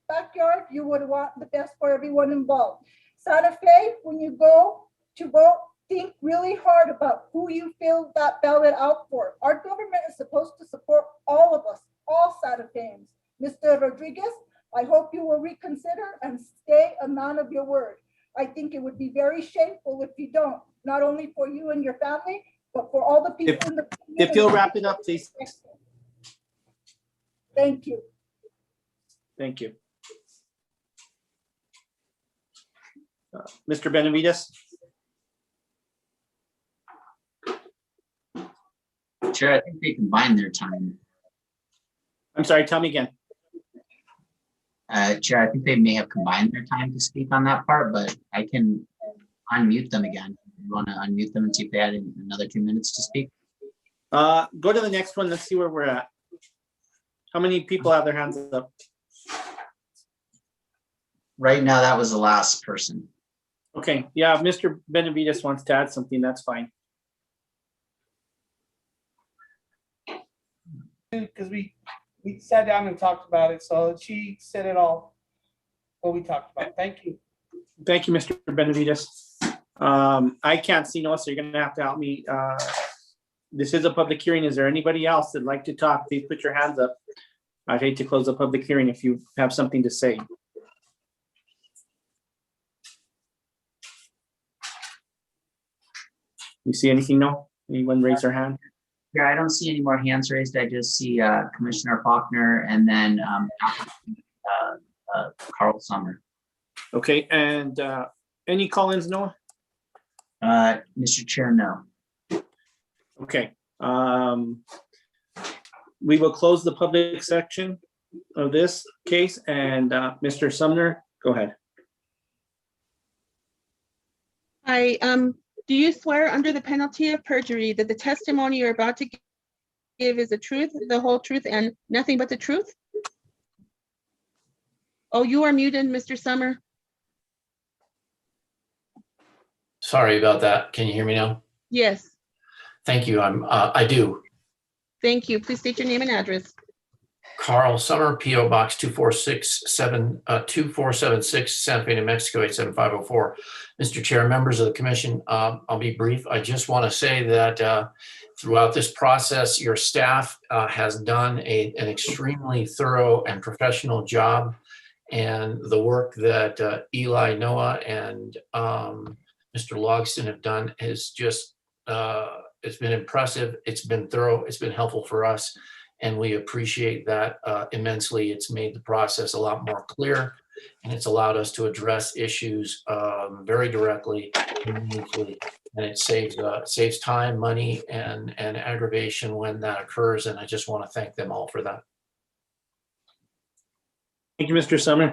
backyard, you would want the best for everyone involved. Santa Fe, when you go to vote, think really hard about who you fill that ballot out for. Our government is supposed to support all of us, all Santa Feans. Mr. Rodriguez, I hope you will reconsider and stay a man of your word. I think it would be very shameful if you don't, not only for you and your family, but for all the people in the community. If you'll wrap it up, please. Thank you. Thank you. Mr. Benavides? Chair, I think they combined their time. I'm sorry, tell me again. Chair, I think they may have combined their time to speak on that part, but I can unmute them again. You want to unmute them and see if they had another 2 minutes to speak? Go to the next one. Let's see where we're at. How many people have their hands up? Right now, that was the last person. Okay, yeah, if Mr. Benavides wants to add something, that's fine. Because we sat down and talked about it, so she said it all, what we talked about. Thank you. Thank you, Mr. Benavides. I can't see no, so you're gonna have to help me. This is a public hearing. Is there anybody else that'd like to talk? Please put your hands up. I'd hate to close the public hearing if you have something to say. You see anything? No? Anyone raise their hand? Yeah, I don't see any more hands raised. I just see Commissioner Faulkner and then Carl Summer. Okay, and any call-ins, Noah? Mr. Chair, no. Okay. We will close the public section of this case, and Mr. Sumner, go ahead. Hi, do you swear under the penalty of perjury that the testimony you're about to give is the truth, the whole truth, and nothing but the truth? Oh, you are muted, Mr. Summer. Sorry about that. Can you hear me now? Yes, Thank you. I do. thank you. Please state your name and address. Carl Summer, PO Box 2476, Santa Fe, New Mexico 87504. Mr. Chair, members of the commission, I'll be brief. I just want to say that throughout this process, your staff has done an extremely thorough and professional job. And the work that Eli, Noah, and Mr. Logston have done is just, it's been impressive. It's been thorough. It's been helpful for us. And we appreciate that immensely. It's made the process a lot more clear, and it's allowed us to address issues very directly and meaningfully. And it saves time, money, and aggravation when that occurs. And I just want to thank them all for that. Thank you, Mr. Summer.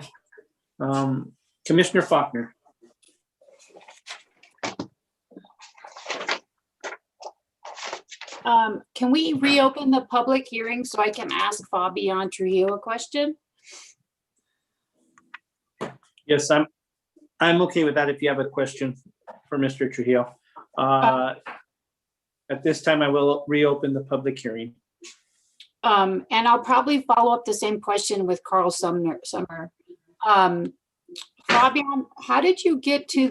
Commissioner Faulkner. Can we reopen the public hearing so I can ask Fabian Trujillo a question? Yes, I'm okay with that if you have a question for Mr. Trujillo. At this time, I will reopen the public hearing. And I'll probably follow up the same question with Carl Summer. Fabian, how did you get to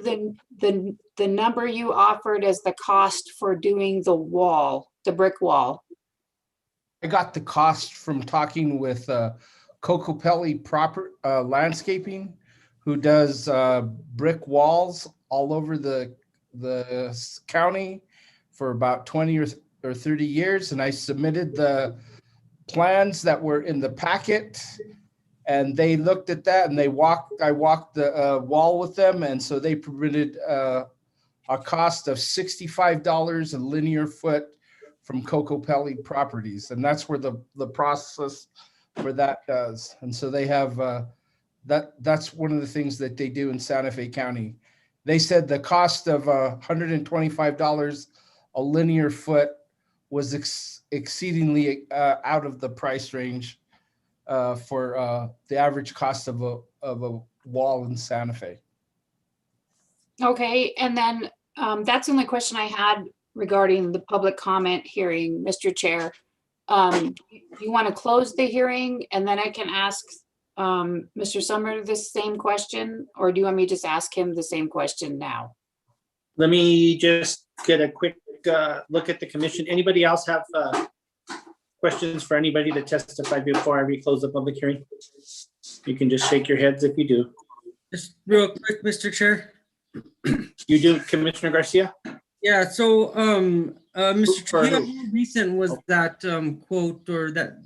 the number you offered as the cost for doing the wall the brick wall? I got the cost from talking with Cocopelli Proper Landscaping, who does brick walls all over the county for about 20 or 30 years. And I submitted the plans that were in the packet, and they looked at that, and I walked the wall with them. And so they permitted a cost of $65 a linear foot from Cocopelli Properties. And that's where the process for that does. And so they have, that's one of the things that they do in Santa Fe County. They said the cost of $125 a linear foot was exceedingly out of the price range for the average cost of a wall in Santa Fe. Okay, and then that's the only question I had regarding the public comment hearing, Mr. Chair. You want to close the hearing and then I can ask Mr. Summer the same question, or do you want me to just ask him the same question now? Let me just get a quick look at the commission. Anybody else have questions for anybody that testified before I reclose the public hearing? You can just shake your heads if you do. Just real quick, Mr. Chair. You do, Commissioner Garcia? Yeah, so Mr. Chair, how recent was that quote, or that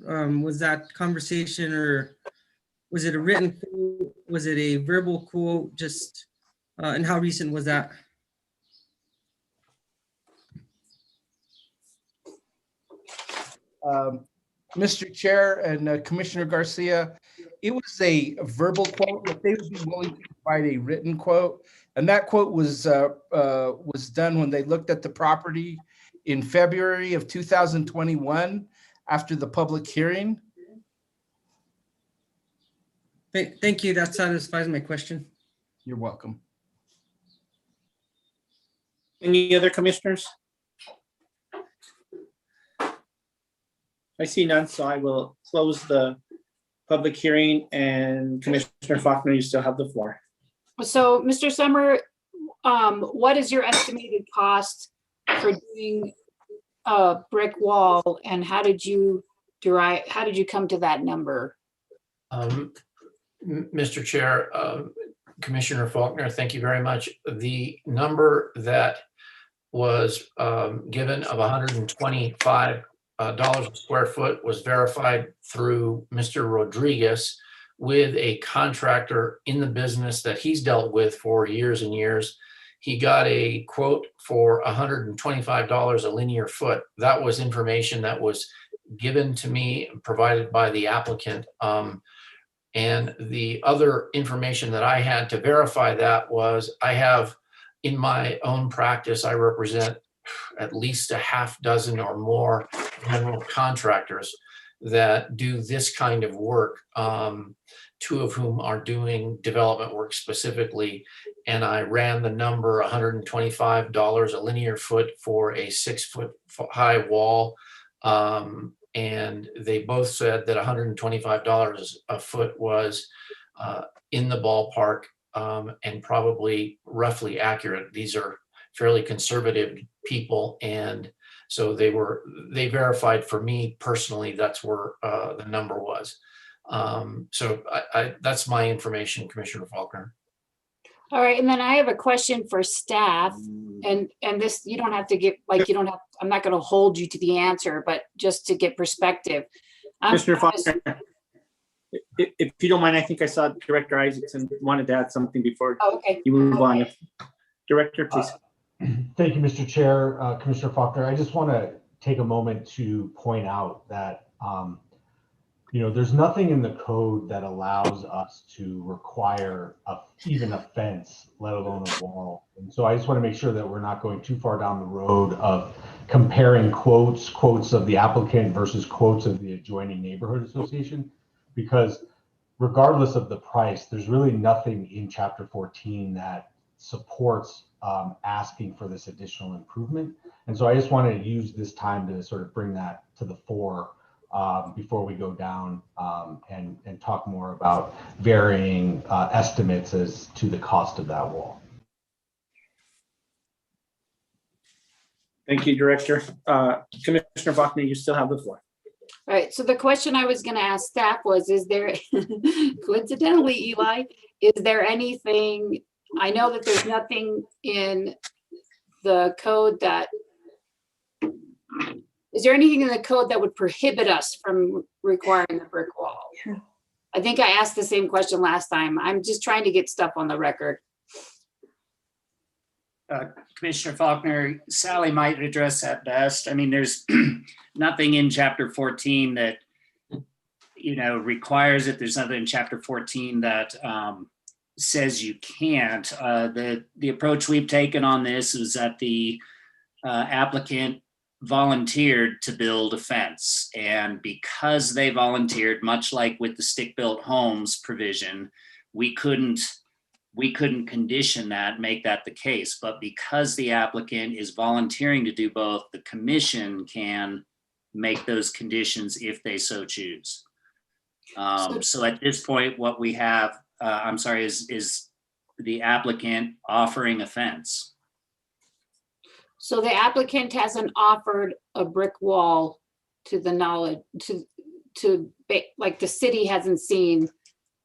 was that conversation, or was it a written quote? Was it a verbal quote? Just and how recent was that? Mr. Chair and Commissioner Garcia, it was a verbal quote, but they would be willing to provide a written quote. And that quote was done when they looked at the property in February of 2021 after the public hearing. Thank you. That satisfies my question. You're welcome. Any other commissioners? I see none, so I will close the public hearing, and Commissioner Faulkner, you still have the floor. So, Mr. Summer, what is your estimated cost for doing a brick wall, and how did you come to that number? Mr. Chair, Commissioner Faulkner, thank you very much. The number that was given of $125 a square foot was verified through Mr. Rodriguez with a contractor in the business that he's dealt with for years and years. He got a quote for $125 a linear foot. That was information that was given to me and provided by the applicant. And the other information that I had to verify that was, I have in my own practice, I represent at least a half dozen or more general contractors that do this kind of work, two of whom are doing development work specifically. And I ran the number $125 a linear foot for a 6 foot high wall. And they both said that $125 a foot was in the ballpark and probably roughly accurate. These are fairly conservative people, and so they verified for me personally that's where the number was. So that's my information, Commissioner Faulkner. All right, and then I have a question for staff, and this, you don't have to give, like, you don't have, I'm not going to hold you to the answer, but just to get perspective. Commissioner Faulkner, if you don't mind, I think I saw Director Isaacson wanted to add something before you move on. Director, please. Thank you, Mr. Chair, Commissioner Faulkner. I just want to take a moment to point out that there's nothing in the code that allows us to require even a fence, let alone a wall. And so I just want to make sure that we're not going too far down the road of comparing quotes of the applicant versus quotes of the adjoining neighborhood association, because regardless of the price, there's really nothing in Chapter 14 that supports asking for this additional improvement. And so I just wanted to use this time to sort of bring that to the fore before we go down and talk more about varying estimates as to the cost of that wall. Thank you, Director. Commissioner Faulkner, you still have the floor. All right, so the question I was gonna ask staff was, is there, coincidentally, Eli, is there anything, I know that there's nothing in the code that, is there anything in the code that would prohibit us from requiring a brick wall? I think I asked the same question last time. I'm just trying to get stuff on the record. Commissioner Faulkner, Sally might address that best. I mean, there's nothing in chapter 14 that, you know, requires it. There's nothing in chapter 14 that says you can't. The approach we've taken on this is that the applicant volunteered to build a fence. And because they volunteered, much like with the stick-built homes provision, we couldn't condition that, make that the case. But because the applicant is volunteering to do both, the commission can make those conditions if they so choose. So at this point, what we have, is the applicant offering a fence. So the applicant hasn't offered a brick wall to the knowledge, like the city hasn't seen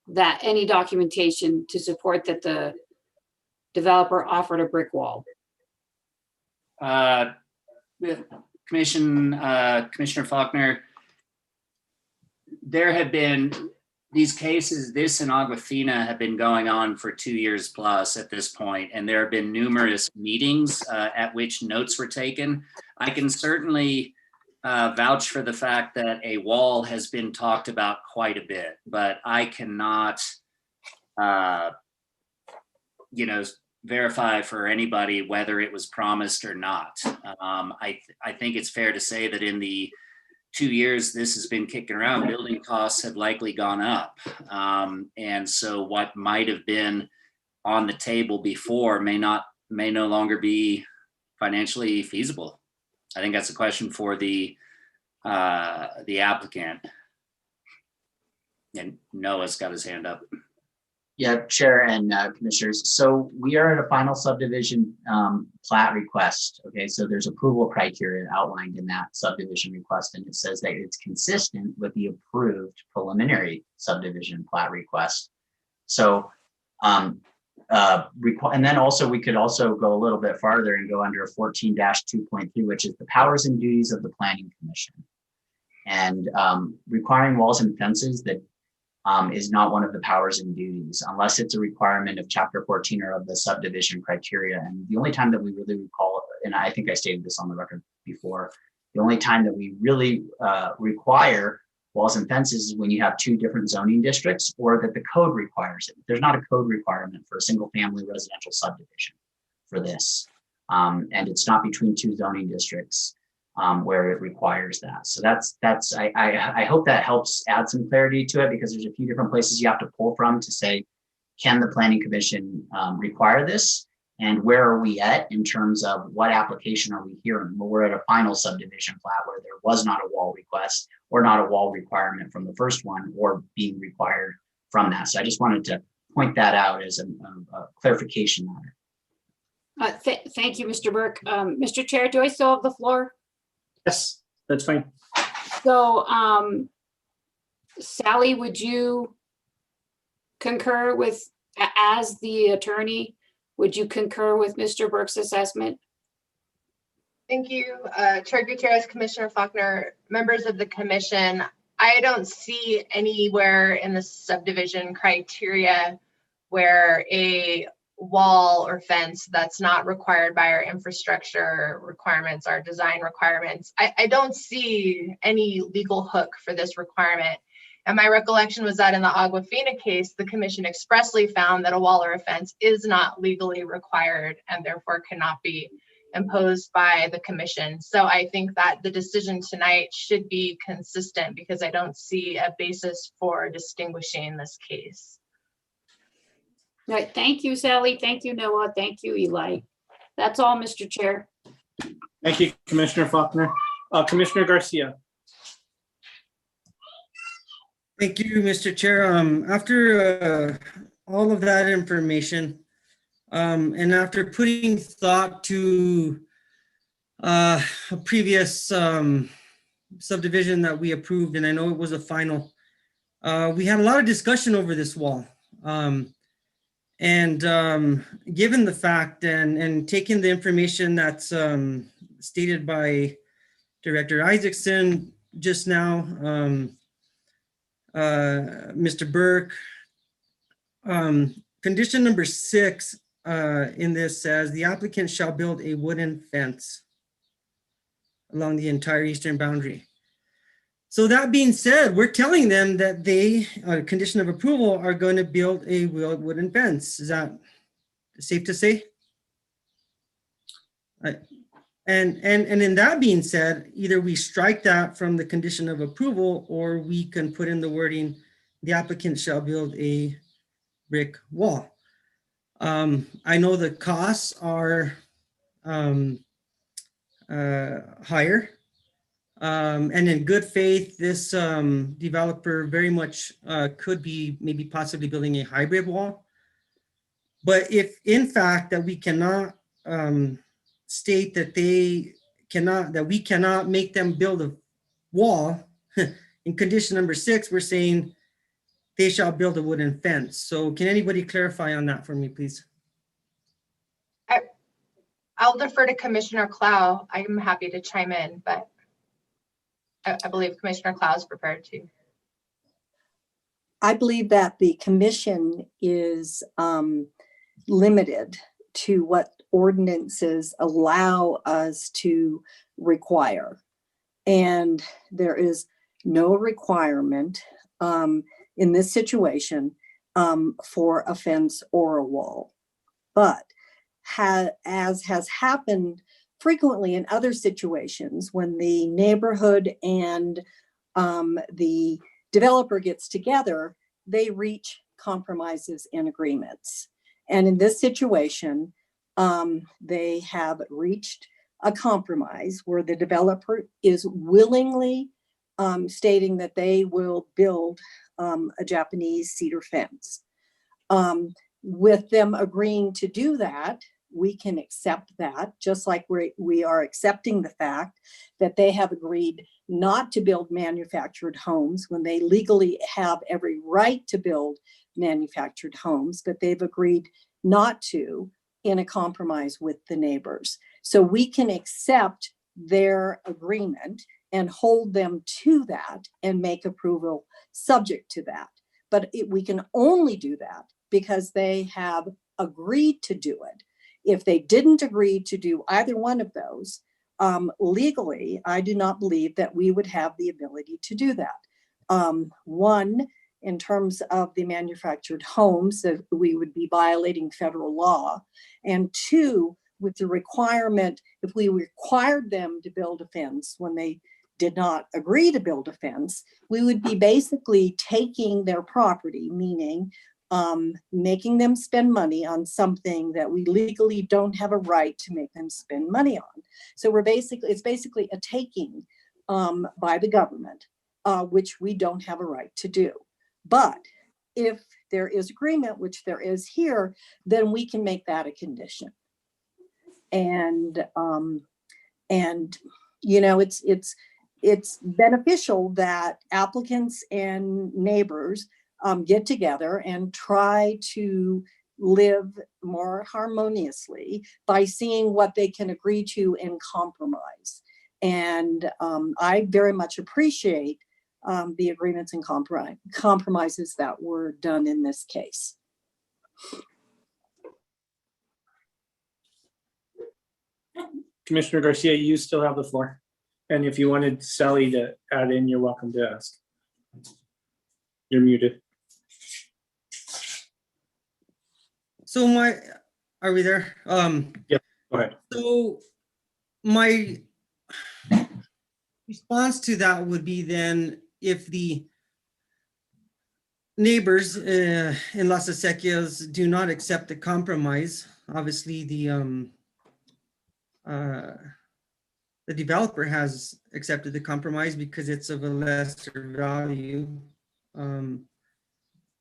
that any documentation to support that the developer offered a brick wall. Commissioner Faulkner, there have been these cases, this and Aquafina have been going on for 2 years plus at this point, and there have been numerous meetings at which notes were taken. I can certainly vouch for the fact that a wall has been talked about quite a bit, but I cannot, verify for anybody whether it was promised or not. I think it's fair to say that in the 2 years this has been kicking around, building costs have likely gone up. And so what might have been on the table before may no longer be financially feasible. I think that's a question for the applicant. And Noah's got his hand up. Yeah, Chair and Commissioners. So we are at a final subdivision plat request. Okay, so there's approval criteria outlined in that subdivision request, and it says that it's consistent with the approved preliminary subdivision plat request. So, and then also we could also go a little bit farther and go under 14-2.3, which is the powers and duties of the Planning Commission. And requiring walls and fences that is not one of the powers and duties unless it's a requirement of chapter 14 or of the subdivision criteria. And the only time that we really recall, and I think I stated this on the record before, the only time that we really require walls and fences is when you have two different zoning districts or that the code requires it. There's not a code requirement for a single family residential subdivision for this. And it's not between two zoning districts where it requires that. So I hope that helps add some clarity to it, because there's a few different places you have to pull from to say, can the Planning Commission require this? And where are we at in terms of what application are we hearing? Well, we're at a final subdivision plat where there was not a wall request or not a wall requirement from the first one or being required from that. So I just wanted to point that out as a clarification matter. Thank you, Mr. Burke. Mr. Chair, do I still have the floor? Yes, that's fine. So, Sally, would you concur with, as the attorney, would you concur with Mr. Burke's assessment? Thank you, Chair Gutierrez, Commissioner Faulkner, members of the commission. I don't see anywhere in the subdivision criteria where a wall or fence that's not required by our infrastructure requirements, our design requirements. I don't see any legal hook for this requirement. And my recollection was that in the Aquafina case, the commission expressly found that a wall or a fence is not legally required and therefore cannot be imposed by the commission. So I think that the decision tonight should be consistent because I don't see a basis for distinguishing this case. All right, thank you, Sally. Thank you, Noah. Thank you, Eli. That's all, Mr. Chair. Thank you, Commissioner Faulkner. Commissioner Garcia. Thank you, Mr. Chair. After all of that information, and after putting thought to a previous subdivision that we approved, and I know it was a final. We had a lot of discussion over this wall. And given the fact and taking the information that's stated by Director Isaacson just now, Mr. Burke, condition number 6 in this says the applicant shall build a wooden fence along the entire eastern boundary. So that being said, we're telling them that they, condition of approval, are going to build a wooden fence. Is that safe to say? And in that being said, either we strike that from the condition of approval, or we can put in the wording, the applicant shall build a brick wall. I know the costs are higher. And in good faith, this developer very much could be maybe possibly building a hybrid wall. But if in fact that we cannot state that we cannot make them build a wall, in condition number 6, we're saying they shall build a wooden fence. So can anybody clarify on that for me, please? I'll defer to Commissioner Clow. I'm happy to chime in, but I believe Commissioner Clow is prepared to. I believe that the commission is limited to what ordinances allow us to require. And there is no requirement in this situation for a fence or a wall. But as has happened frequently in other situations, when the neighborhood and the developer gets together, they reach compromises and agreements. And in this situation, they have reached a compromise where the developer is willingly stating that they will build a Japanese cedar fence. With them agreeing to do that, we can accept that, just like we are accepting the fact that they have agreed not to build manufactured homes when they legally have every right to build manufactured homes, but they've agreed not to in a compromise with the neighbors. So we can accept their agreement and hold them to that and make approval subject to that. But we can only do that because they have agreed to do it. If they didn't agree to do either one of those, legally, I do not believe that we would have the ability to do that. One, in terms of the manufactured homes, that we would be violating federal law. And two, with the requirement, if we required them to build a fence when they did not agree to build a fence, we would be basically taking their property, meaning making them spend money on something that we legally don't have a right to make them spend money on. So it's basically a taking by the government, which we don't have a right to do. But if there is agreement, which there is here, then we can make that a condition. And you know, it's beneficial that applicants and neighbors get together and try to live more harmoniously by seeing what they can agree to and compromise. And I very much appreciate the agreements and compromises that were done in this case. Commissioner Garcia, you still have the floor. And if you wanted Sally to add in, you're welcome to ask. You're muted. So are we there? Yeah, go ahead. So my response to that would be then, if the neighbors in Las Acequias do not accept the compromise, obviously the developer has accepted the compromise because it's of a lesser value,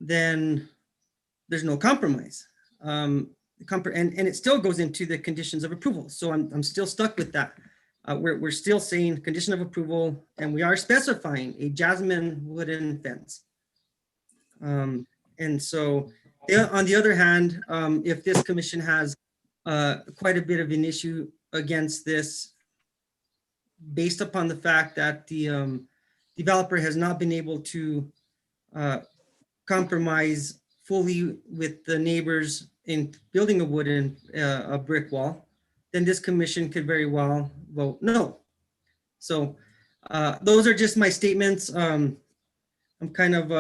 then there's no compromise. And it still goes into the conditions of approval. So I'm still stuck with that. we're still saying condition of approval, and we are specifying a jasmine wooden fence. And so on the other hand, if this commission has quite a bit of an issue against this, based upon the fact that the developer has not been able to compromise fully with the neighbors in building a wooden, a brick wall, then this commission could very well vote no. So those are just my statements. I'm kind of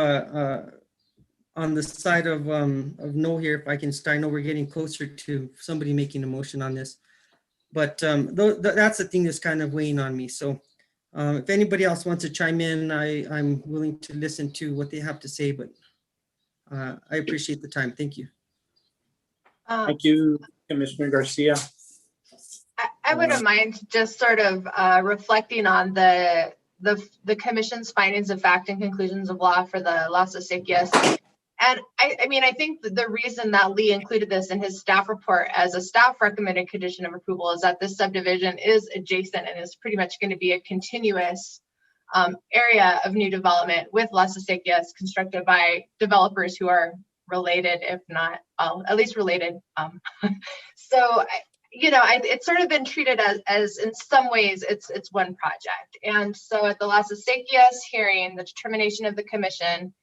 on the side of no here, if I can start. I know we're getting closer to somebody making a motion on this, but that's the thing that's kind of weighing on me. So if anybody else wants to chime in, I'm willing to listen to what they have to say, but I appreciate the time. Thank you. Thank you, Commissioner Garcia. I wouldn't mind just sort of reflecting on the commission's findings of fact and conclusions of law for the Las Acequias. And I mean, I think the reason that Lee included this in his staff report as a staff recommended condition of approval is that this subdivision is adjacent and is pretty much going to be a continuous area of new development with Las Acequias constructed by developers who are related, if not at least related. So, you know, it's sort of been treated as in some ways it's one project. And so at the Las Acequias hearing, the determination of the commission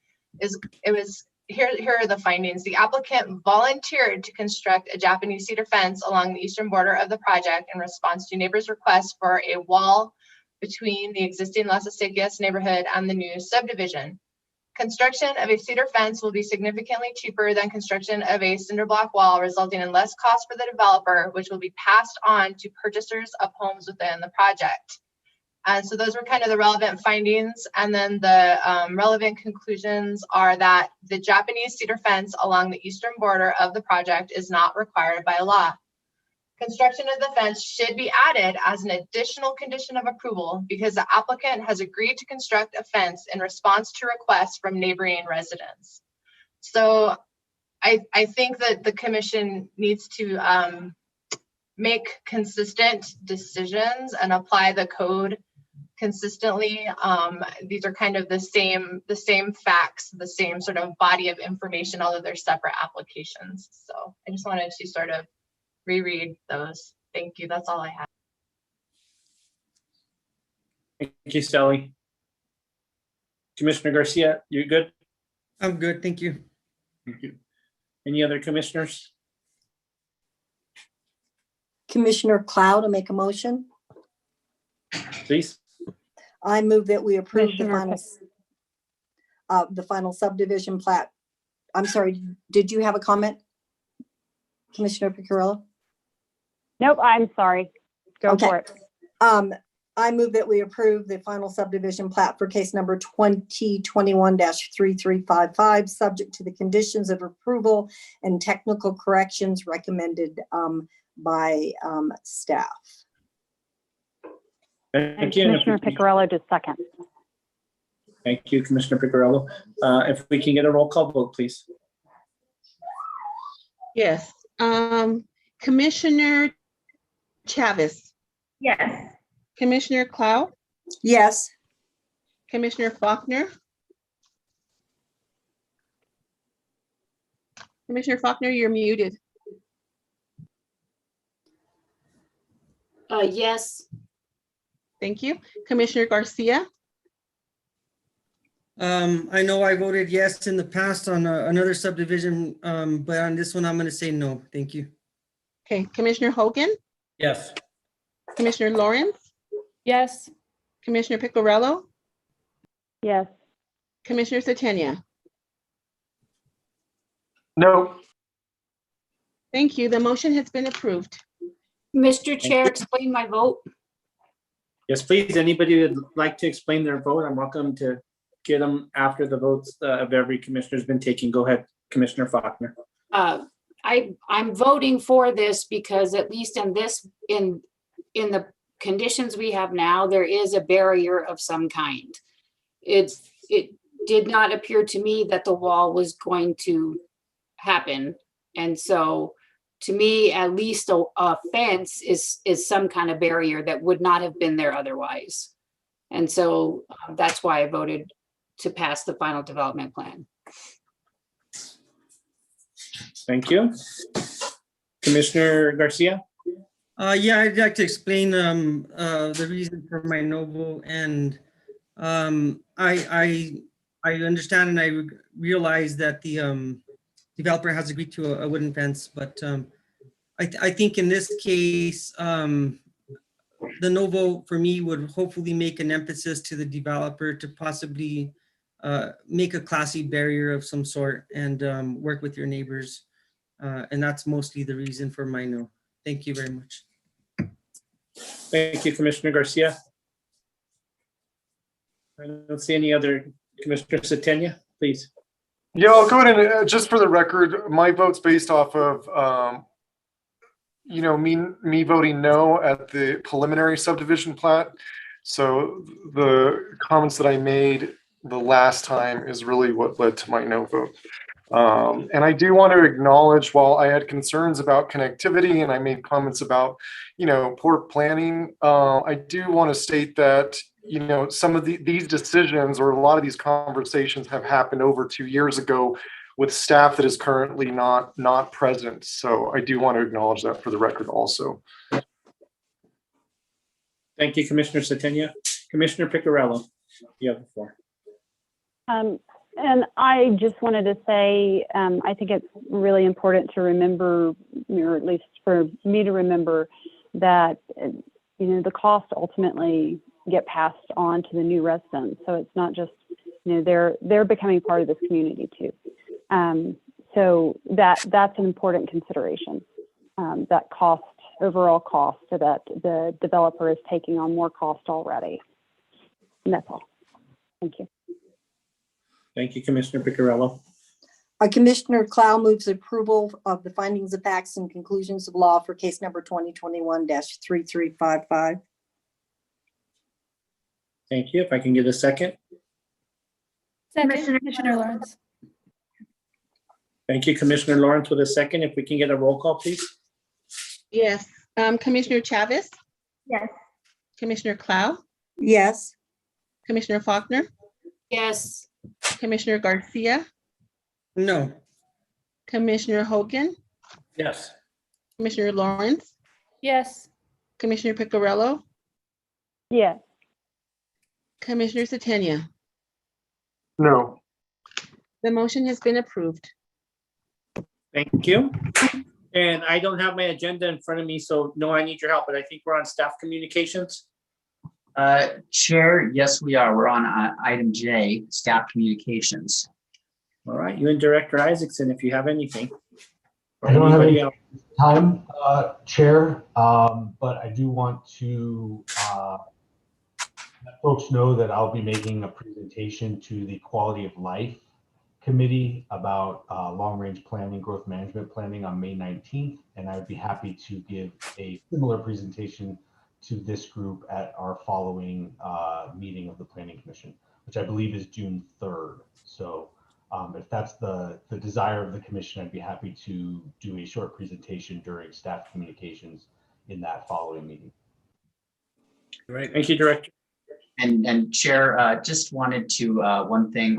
here are the findings. The applicant volunteered to construct a Japanese cedar fence along the eastern border of the project in response to neighbors' requests for a wall between the existing Las Acequias neighborhood and the new subdivision. Construction of a cedar fence will be significantly cheaper than construction of a cinder block wall, resulting in less cost for the developer, which will be passed on to purchasers of homes within the project. And so those were kind of the relevant findings. And then the relevant conclusions are that the Japanese cedar fence along the eastern border of the project is not required by law. Construction of the fence should be added as an additional condition of approval because the applicant has agreed to construct a fence in response to requests from neighboring residents. So I think that the commission needs to make consistent decisions and apply the code consistently. These are kind of the same facts, the same sort of body of information, although they're separate applications. So I just wanted to sort of reread those. Thank you. That's all I have. Thank you, Sally. Commissioner Garcia, you good? I'm good. Thank you. Thank you. Any other commissioners? Commissioner Cloud, to make a motion. Please. I move that we approve Commissioner the final subdivision plat. I'm sorry, did you have a comment? Commissioner Picarello? Nope, I'm sorry. Go Okay. for it. I move that we approve the final subdivision plat for case number 2021-3355, subject to the conditions of approval and technical corrections recommended by staff. Thank you. Commissioner Picarello, just second. Thank you, Commissioner Picarello. If we can get a roll call vote, please. Yes. Commissioner Chavez. Yes. Commissioner Cloud. Yes. Commissioner Faulkner. Commissioner Faulkner, you're muted. Yes. Thank you. Commissioner Garcia. I know I voted yes in the past on another subdivision, but on this one, I'm going to say no. Thank you. Okay. Commissioner Hogan. Yes. Commissioner Lawrence. Yes. Commissioner Picarello. Yes. Commissioner Satania. No. Thank you. The motion has been approved. Mr. Chair, explain my vote. Yes, please. Anybody who would like to explain their vote, I'm welcome to get them after the votes of every commissioner has been taken. Go ahead, Commissioner Faulkner. I'm voting for this because at least in the conditions we have now, there is a barrier of some kind. It did not appear to me that the wall was going to happen. And so to me, at least a fence is some kind of barrier that would not have been there otherwise. And so that's why I voted to pass the final development plan. Thank you. Commissioner Garcia? Yeah, I'd like to explain the reason for my no vote. And I understand and I realize that the developer has agreed to a wooden fence, but I think in this case, the no vote for me would hopefully make an emphasis to the developer to possibly make a classy barrier of some sort and work with your neighbors. And that's mostly the reason for my no. Thank you very much. Thank you, Commissioner Garcia. I don't see any other. Commissioner Satenia, please. Yeah, I'll go ahead and just for the record, my vote's based off of, you know, me voting no at the preliminary subdivision plat. So the comments that I made the last time is really what led to my no vote. And I do want to acknowledge, while I had concerns about connectivity and I made comments about, you know, poor planning, I do want to state that, you know, some of these decisions or a lot of these conversations have happened over 2 years ago with staff that is currently not present. So I do want to acknowledge that for the record also. Thank you, Commissioner Satenia. Commissioner Picciarello, you have the floor. And I just wanted to say, I think it's really important to remember, or at least for me to remember, that you know, the costs ultimately get passed on to the new residents. So it's not just, you know, they're becoming part of this community too. So that's an important consideration. That cost, overall cost, so that the developer is taking on more cost already. And that's all. Thank you. Thank you, Commissioner Picciarello. Commissioner Clow moves approval of the findings of facts and conclusions of law for case number 2021-3355. Thank you. If I can get a second. Second, Commissioner Lawrence. Thank you, Commissioner Lawrence, with a second. If we can get a roll call, please. Yes. Commissioner Chavez? Yes. Commissioner Clow? Yes. Commissioner Faulkner? Yes. Commissioner Garcia? No. Commissioner Hogan? Yes. Commissioner Lawrence? Yes. Commissioner Picciarello? Yes. Commissioner Satenia? No. The motion has been approved. Thank you. And I don't have my agenda in front of me, so no, I need your help, but I think we're on staff communications. Chair, yes, we are. We're on item J, staff communications. All right, you and Director Isaacson, if you have anything. I don't have any time, Chair, but I do want to let folks know that I'll be making a presentation to the Quality of Life Committee about long-range planning, growth management planning on May 19th, and I would be happy to give a similar presentation to this group at our following meeting of the Planning Commission, which I believe is June 3rd. So if that's the desire of the commission, I'd be happy to do a short presentation during staff communications in that following meeting. All right, thank you, Director. And Chair, just wanted to, one thing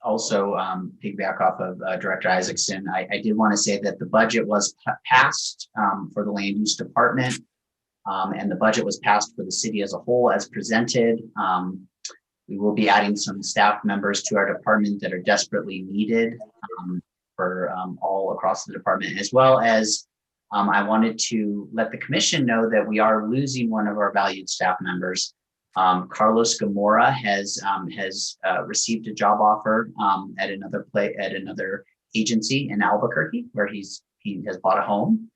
also piggyback off of Director Isaacson. I did want to say that the budget was passed for the land use department, and the budget was passed for the city as a whole as presented. We will be adding some staff members to our department that are desperately needed for all across the department, as well as I wanted to let the commission know that we are losing one of our valued staff members. Carlos Gamora has received a job offer at another agency in Albuquerque, where he has bought a home,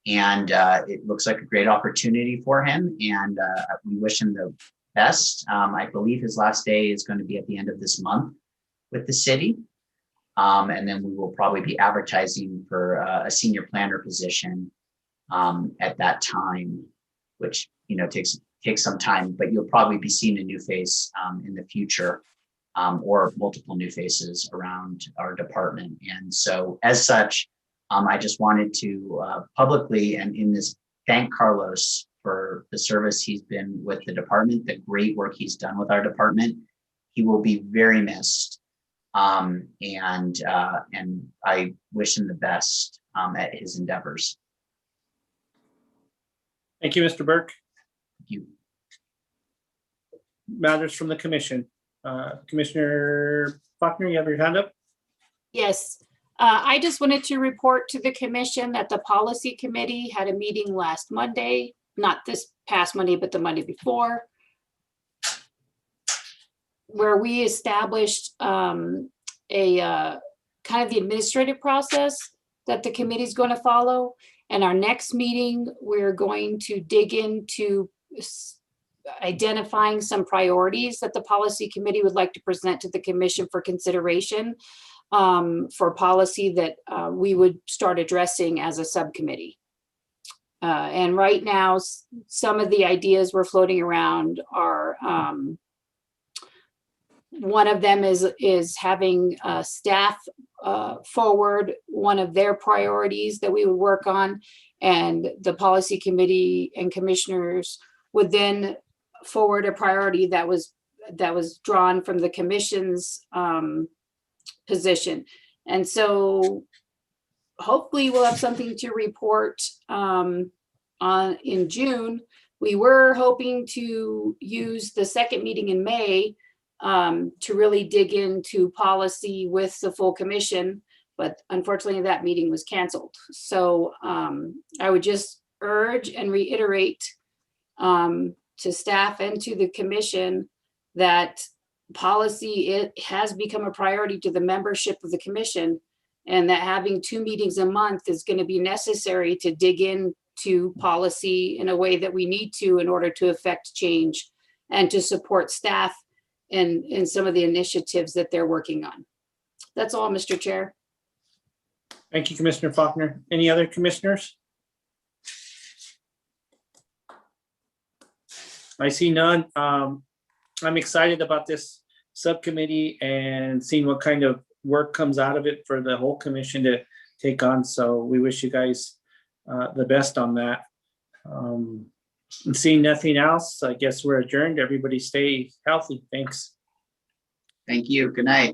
and it looks like a great opportunity for him. And we wish him the best. I believe his last day is going to be at the end of this month with the city, and then we will probably be advertising for a senior planner position at that time, which takes some time, but you'll probably be seeing a new face in the future, or multiple new faces around our department. And so as such, I just wanted to publicly and in this thank Carlos for the service he's been with the department, the great work he's done with our department. He will be very missed. And I wish him the best at his endeavors. Thank you, Mr. Burke. Thank you. Matters from the commission. Commissioner Faulkner, you have your hand up? Yes. I just wanted to report to the commission that the policy committee had a meeting last Monday, not this past Monday, but the Monday before, where we established a kind of the administrative process that the committee is going to follow. And our next meeting, we're going to dig into identifying some priorities that the policy committee would like to present to the commission for consideration for policy that we would start addressing as a subcommittee. And right now, some of the ideas we're floating around are, one of them is having staff forward one of their priorities that we would work on, and the policy committee and commissioners would then forward a priority that was drawn from the commission's position. And so hopefully we'll have something to report in June. We were hoping to use the second meeting in May to really dig into policy with the full commission, but unfortunately that meeting was canceled. So I would just urge and reiterate to staff and to the commission that policy, it has become a priority to the membership of the commission, and that having 2 meetings a month is going to be necessary to dig into policy in a way that we need to in order to affect change and to support staff in some of the initiatives that they're working on. That's all, Mr. Chair. Thank you, Commissioner Faulkner. Any other commissioners? I see none. I'm excited about this subcommittee and seeing what kind of work comes out of it for the whole commission to take on. So we wish you guys the best on that. And seeing nothing else, I guess we're adjourned. Everybody stay healthy. Thanks. Thank you. Good night.